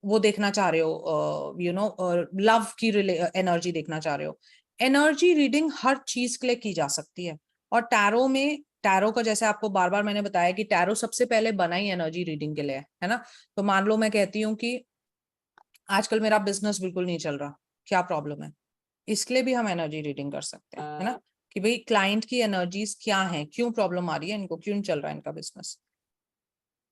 वो देखना चाह रहे हो, यू नो लव की एनर्जी देखना चाह रहे हो। एनर्जी रीडिंग हर चीज के लिए की जा सकती है। और टैरो का जैसे आपको बार बार मैंने बताया कि टैरो सबसे पहले बना ही एनर्जी रीडिंग के लिए है ना। तो मान लो मैं कहती हूँ कि आजकल मेरा बिजनेस बिल्कुल नहीं चल रहा, क्या प्रॉब्लम है, इसके लिए भी हम एनर्जी रीडिंग कर सकते हैं, है ना। कि भाई क्लाइंट की एनर्जीज क्या है, क्यों प्रॉब्लम आ रही है इनको, क्यों चल रहा है इनका बिजनेस।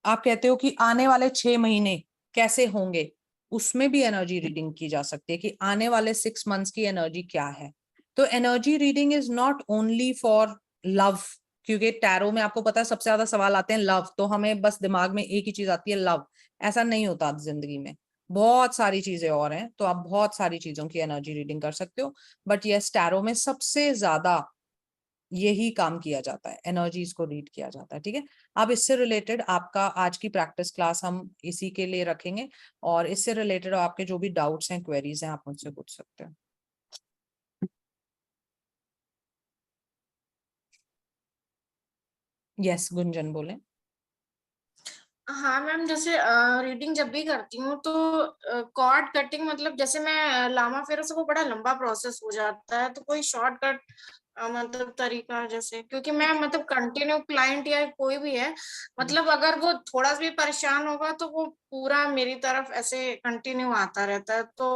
आप कहते हो कि आने वाले 6 महीने कैसे होंगे, उसमें भी एनर्जी रीडिंग की जा सकती है कि आने वाले 6 मंथ्स की एनर्जी क्या है। तो energy reading is not only for love, क्योंकि टैरो में आपको पता है सबसे ज्यादा सवाल आते हैं लव, तो हमें बस दिमाग में एक ही चीज आती है लव। ऐसा नहीं होता जिंदगी में, बहुत सारी चीजें और हैं, तो आप बहुत सारी चीजों की एनर्जी रीडिंग कर सकते हो। बट यस टैरो में सबसे ज्यादा यही काम किया जाता है, एनर्जीज को रीड किया जाता है। ठीक है, अब इससे रिलेटेड आपका आज की प्रैक्टिस क्लास हम इसी के लिए रखेंगे, और इससे रिलेटेड आपके जो भी डाउट्स हैं, क्वेरीज हैं, आप मुझसे पूछ सकते हैं। यस गुंजन बोले। हाँ मैम, जैसे रीडिंग जब भी करती हूँ तो कॉर्ड कटिंग, मतलब जैसे मैं लामा फेरा से वो बड़ा लंबा प्रोसेस हो जाता है, तो कोई शॉर्टकट मतलब तरीका, जैसे क्योंकि मैं मतलब कंटिन्यू क्लाइंट या कोई भी है, मतलब अगर वो थोड़ा भी परेशान होगा तो वो पूरा मेरी तरफ ऐसे कंटिन्यू आता रहता है, तो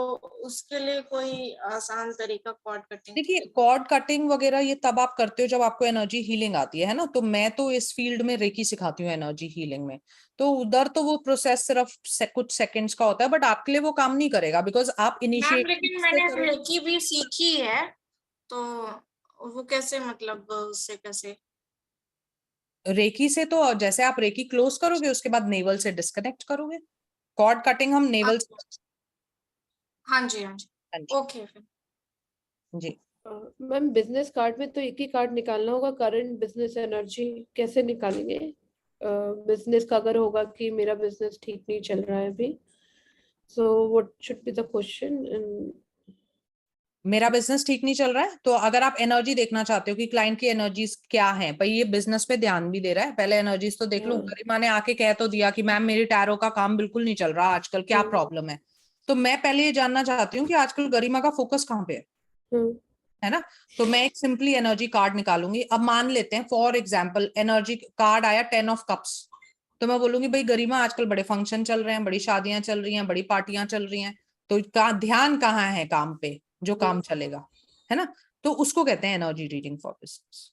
उसके लिए कोई आसान तरीका कॉर्ड कटिंग? देखिए कॉर्ड कटिंग वगैरह ये तब आप करते हो जब आपको एनर्जी हीलिंग आती है ना। तो मैं तो इस फील्ड में रेकी सिखाती हूँ एनर्जी हीलिंग में, तो उधर तो वो प्रोसेस सिर्फ कुछ सेकंड्स का होता है, बट आपके लिए वो काम नहीं करेगा बिकॉज आप मैम लेकिन मैंने इनिशिएट रेकी भी सीखी है, तो वो कैसे, मतलब उससे कैसे? रेकी से तो जैसे आप रेकी क्लोज करोगे उसके बाद नेवल से डिस्कनेक्ट करोगे। कॉर्ड कटिंग हम नेवल से। हाँ जी हाँ जी ओके फिर जी। मैम बिजनेस कार्ड में तो एक ही कार्ड निकालना होगा, करंट बिजनेस एनर्जी कैसे निकालेंगे? बिजनेस का अगर होगा कि मेरा बिजनेस ठीक नहीं चल रहा है अभी, so what should be the question? मेरा बिजनेस ठीक नहीं चल रहा है, तो अगर आप एनर्जी देखना चाहते हो कि क्लाइंट की एनर्जीज क्या है, भाई ये बिजनेस पे ध्यान भी दे रहा है, पहले एनर्जीज तो देख लूं। गरिमा ने आके कह तो दिया कि मैम मेरी टैरो का काम बिल्कुल नहीं चल रहा आजकल, क्या प्रॉब्लम है? तो मैं पहले ये जानना चाहती हूँ कि आजकल गरिमा का फोकस कहाँ पे है ना? तो मैं एक सिंपली एनर्जी कार्ड निकालूंगी। अब मान लेते हैं फॉर एग्जाम्पल एनर्जी कार्ड आया 10 ऑफ कप्स, तो मैं बोलूंगी भाई गरिमा आजकल बड़े फंक्शन चल रहे हैं, बड़ी शादियां चल रही हैं, बड़ी पार्टियां चल रही हैं, तो ध्यान कहाँ है काम पे, जो काम चलेगा, है ना? तो उसको कहते हैं एनर्जी रीडिंग फॉर बिजनेस।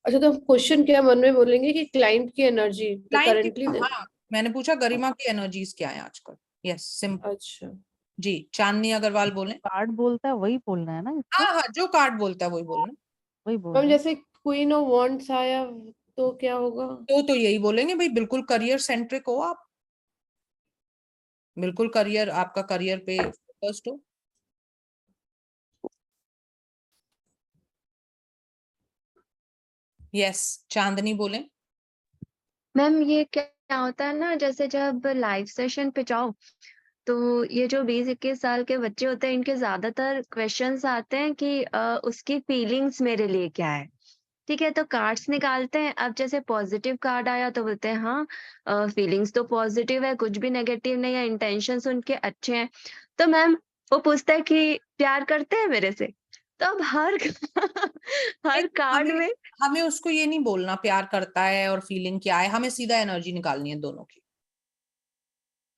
अच्छा, तो क्वेश्चन क्या मन में बोलेंगे कि क्लाइंट की एनर्जी करंटली? हाँ, मैंने पूछा गरिमा की एनर्जीज क्या है आजकल। Yes, simple. अच्छा जी, चांदनी अग्रवाल बोले। कार्ड बोलता है वही बोलना है ना इसको? हाँ हाँ, जो कार्ड बोलता है वही बोलना, वही बोलना मैम है। जैसे क्वीन ऑफ वांड्स आया तो क्या होगा? तो यही बोलेंगे भाई बिल्कुल करियर सेंट्रिक हो आप, बिल्कुल करियर, आपका करियर पे फोकस्ड हो। यस, चांदनी बोले। मैम ये क्या होता है ना, जैसे जब लाइव सेशन पे जाओ तो ये जो 20-21 साल के बच्चे होते हैं, इनके ज्यादातर क्वेश्चंस आते हैं कि उसकी फीलिंग्स मेरे लिए क्या है। ठीक है, तो कार्ड्स निकालते हैं। अब जैसे पॉजिटिव कार्ड आया तो बोलते हैं हाँ फीलिंग्स तो पॉजिटिव है, कुछ भी नेगेटिव नहीं है, इंटेंशंस उनके अच्छे हैं। तो मैम वो पूछता है कि प्यार करते हैं मेरे से, तो अब हर कार्ड में हमें उसको ये नहीं बोलना प्यार करता है और फीलिंग क्या है, हमें सीधा एनर्जी निकालनी है दोनों की।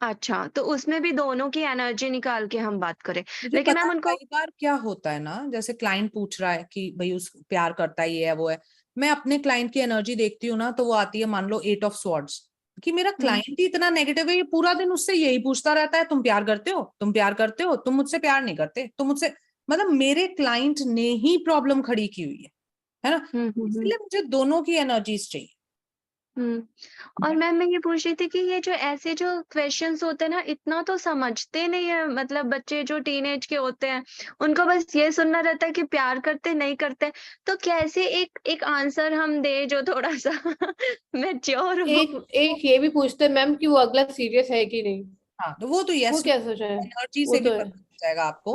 अच्छा, तो उसमें भी दोनों की एनर्जी निकाल के हम बात करें। मुझे लेकिन पता मैम है उनको कई बार क्या होता है ना, जैसे क्लाइंट पूछ रहा है कि भाई उस प्यार करता है, ये है वो है, मैं अपने क्लाइंट की एनर्जी देखती हूँ ना, तो वो आती है मान लो 8 ऑफ स्वॉर्ड्स, कि मेरा क्लाइंट ही इतना नेगेटिव है, ये पूरा दिन उससे यही पूछता रहता है, तुम प्यार करते हो, तुम प्यार करते हो, तुम मुझसे प्यार नहीं करते, तुम मुझसे, मतलब मेरे क्लाइंट ने ही प्रॉब्लम खड़ी की हुई है ना? इसलिए मुझे दोनों की एनर्जीज चाहिए। और मैम मैं ये पूछ रही थी कि ये जो ऐसे जो क्वेश्चंस होते हैं ना, इतना तो समझते नहीं है, मतलब बच्चे जो टीनेज के होते हैं उनको बस ये सुनना रहता है कि प्यार करते नहीं करते। तो कैसे एक आंसर हम दे जो थोड़ा सा मैच्योर हो। एक ये भी पूछते हैं मैम कि वो अगला सीरियस है कि नहीं। हाँ, तो वो तो वो यस, क्या सोचा है? एनर्जी वो से भी तो है। पता चल जाएगा आपको।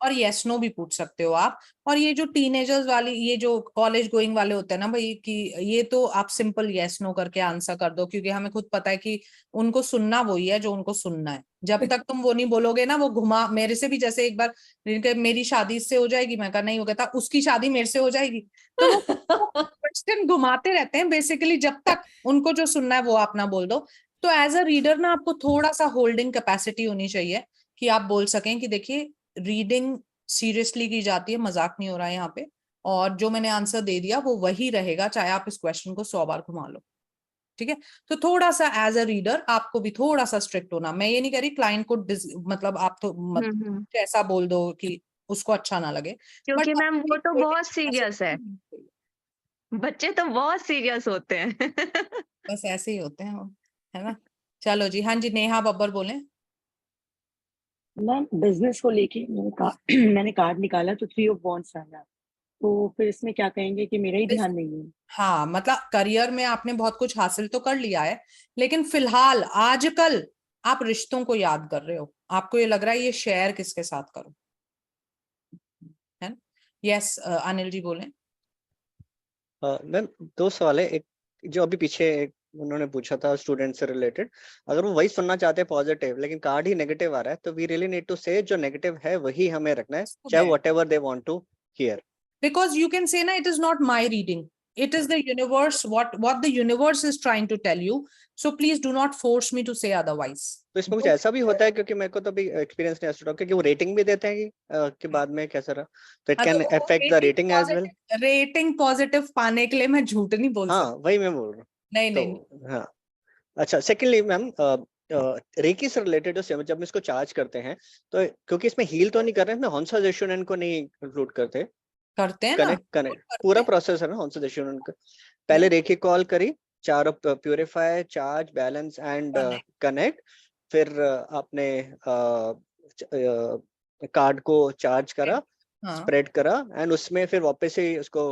और यस नो भी पूछ सकते हो आप। और ये जो टीनेजर्स वाली, ये जो कॉलेज गोइंग वाले होते हैं ना भाई, कि ये तो आप सिंपल यस नो करके आंसर कर दो, क्योंकि हमें खुद पता है कि उनको सुनना वही है जो उनको सुनना है। जब तक तुम वो नहीं बोलोगे ना, वो घुमा, मेरे से भी जैसे एक बार मेरी शादी इससे हो जाएगी, मैं कहा नहीं, हो गया था उसकी शादी मेरे से हो जाएगी, तो वो क्वेश्चन घुमाते रहते हैं बेसिकली, जब तक उनको जो सुनना है वो आप ना बोल दो। तो एज अ रीडर ना आपको थोड़ा सा होल्डिंग कैपेसिटी होनी चाहिए, कि आप बोल सकें कि देखिए रीडिंग सीरियसली की जाती है, मजाक नहीं हो रहा है यहाँ पे, और जो मैंने आंसर दे दिया वो वही रहेगा, चाहे आप इस क्वेश्चन को 100 बार घुमा लो। ठीक है, तो थोड़ा सा एज अ रीडर आपको भी थोड़ा सा स्ट्रिक्ट होना। मैं ये नहीं कह रही क्लाइंट को मतलब आप तो ऐसा बोल दो कि उसको अच्छा ना लगे, क्योंकि मैम वो तो बहुत बट सीरियस है, बच्चे तो बहुत सीरियस होते हैं। बस ऐसे ही होते हैं वो, है ना? चलो जी, हाँ जी, नेहा बब्बर बोले। मैम बिजनेस को लेके मैंने कार्ड निकाला तो 3 ऑफ वॉन्ड्स आया, तो फिर इसमें क्या कहेंगे कि मेरा ही ध्यान नहीं है? हाँ, मतलब करियर में आपने बहुत कुछ हासिल तो कर लिया है, लेकिन फिलहाल आजकल आप रिश्तों को याद कर रहे हो, आपको ये लग रहा है ये शेयर किसके साथ करूं, है ना? यस, अनिल जी बोले। मैम 2 सवाल है। एक जो अभी पीछे उन्होंने पूछा था स्टूडेंट से रिलेटेड, अगर वो वही सुनना चाहते हैं पॉजिटिव, लेकिन कार्ड ही नेगेटिव आ रहा है, तो वी रियली नीड टू से जो नेगेटिव है वही हमें रखना है, चाहे whatever they want to hear. Because you can say na, it is not my reading, it is the universe, what the universe is trying to tell you, so please do not force me to say otherwise. तो इसमें कुछ ऐसा भी होता है, क्योंकि मेरे को तो अभी एक्सपीरियंस नहीं है कि वो रेटिंग भी देते हैं कि बाद में कैसा रहा, तो it can affect the rating as well. Rating positive पाने के लिए मैं झूठ नहीं बोल हाँ, सकती। वही मैं बोल रहा हूँ। नहीं तो, नहीं। हाँ, अच्छा, सेकेंडली मैम रेकी से रिलेटेड जब हम इसको चार्ज करते हैं, तो क्योंकि इसमें हील तो नहीं कर रहे हैं, हॉन्सा जेशुनन को नहीं इंक्लूड करते हैं ना, कनेक्ट पूरा प्रोसेस है ना हॉन्सा जेशुनन का। पहले रेकी कॉल करी, 4 purify, charge, balance and connect, फिर आपने कार्ड को चार्ज करा, हाँ। स्प्रेड करा एंड उसमें फिर वापस से उसको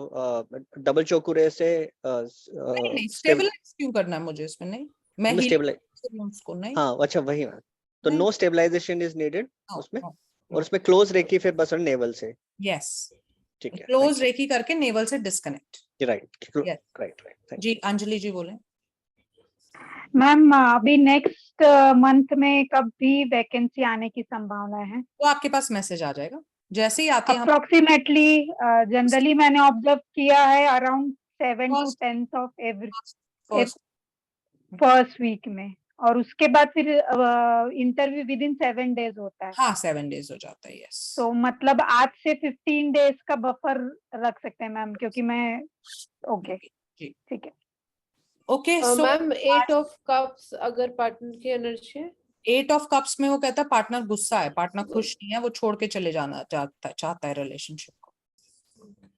डबल चोकुरे से नहीं स्टेबलाइज क्यों करना है मुझे इसमें? नहीं मैं मतलब heal स्टेबलाइज, कर रही हूँ उसको। नहीं हाँ अच्छा वही है। तो नहीं। No stabilisation is needed No, उसमें, no, और उसमें क्लोज रेकी फिर बस नेवल से। यस ठीक है, क्लोज रेकी करके नेवल से disconnect. Right Yes. Right right. जी अंजलि जी बोले। मैम अभी नेक्स्ट मंथ में कभी वैकेंसी आने की संभावना है? वो आपके पास मैसेज आ जाएगा जैसे ही आती है। अप्रोक्सीमेटली जनरली मैंने ऑब्जर्व किया है around 7 to 10 of every first week में, और उसके बाद फिर इंटरव्यू विद इन 7 days होता है। हाँ 7 days हो जाता है। यस तो मतलब आज से 15 days का बफर रख सकते हैं मैम, क्योंकि मैं ओके जी ठीक है। Okay so ma'am 8 of cups अगर पार्टनर की एनर्जी है, 8 ऑफ कप्स में वो कहता है पार्टनर गुस्सा है, पार्टनर खुश नहीं है, वो छोड़ के चले जाना चाहता है रिलेशनशिप को।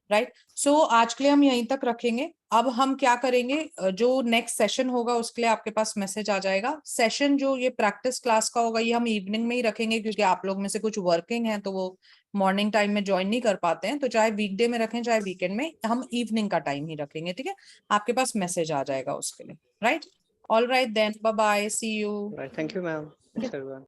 राइट सो आज के लिए हम यहीं तक रखेंगे। अब हम क्या करेंगे, जो नेक्स्ट सेशन होगा उसके लिए आपके पास मैसेज आ जाएगा। सेशन जो ये प्रैक्टिस क्लास का होगा ये हम इवनिंग में ही रखेंगे, क्योंकि आप लोग में से कुछ वर्किंग हैं तो वो मॉर्निंग टाइम में ज्वाइन नहीं कर पाते हैं। तो चाहे वीकडे में रखें चाहे वीकेंड में, हम इवनिंग का टाइम ही रखेंगे। ठीक है, आपके पास मैसेज आ जाएगा उसके लिए। Right, all right then, bye bye, see you. Thank you ma'am.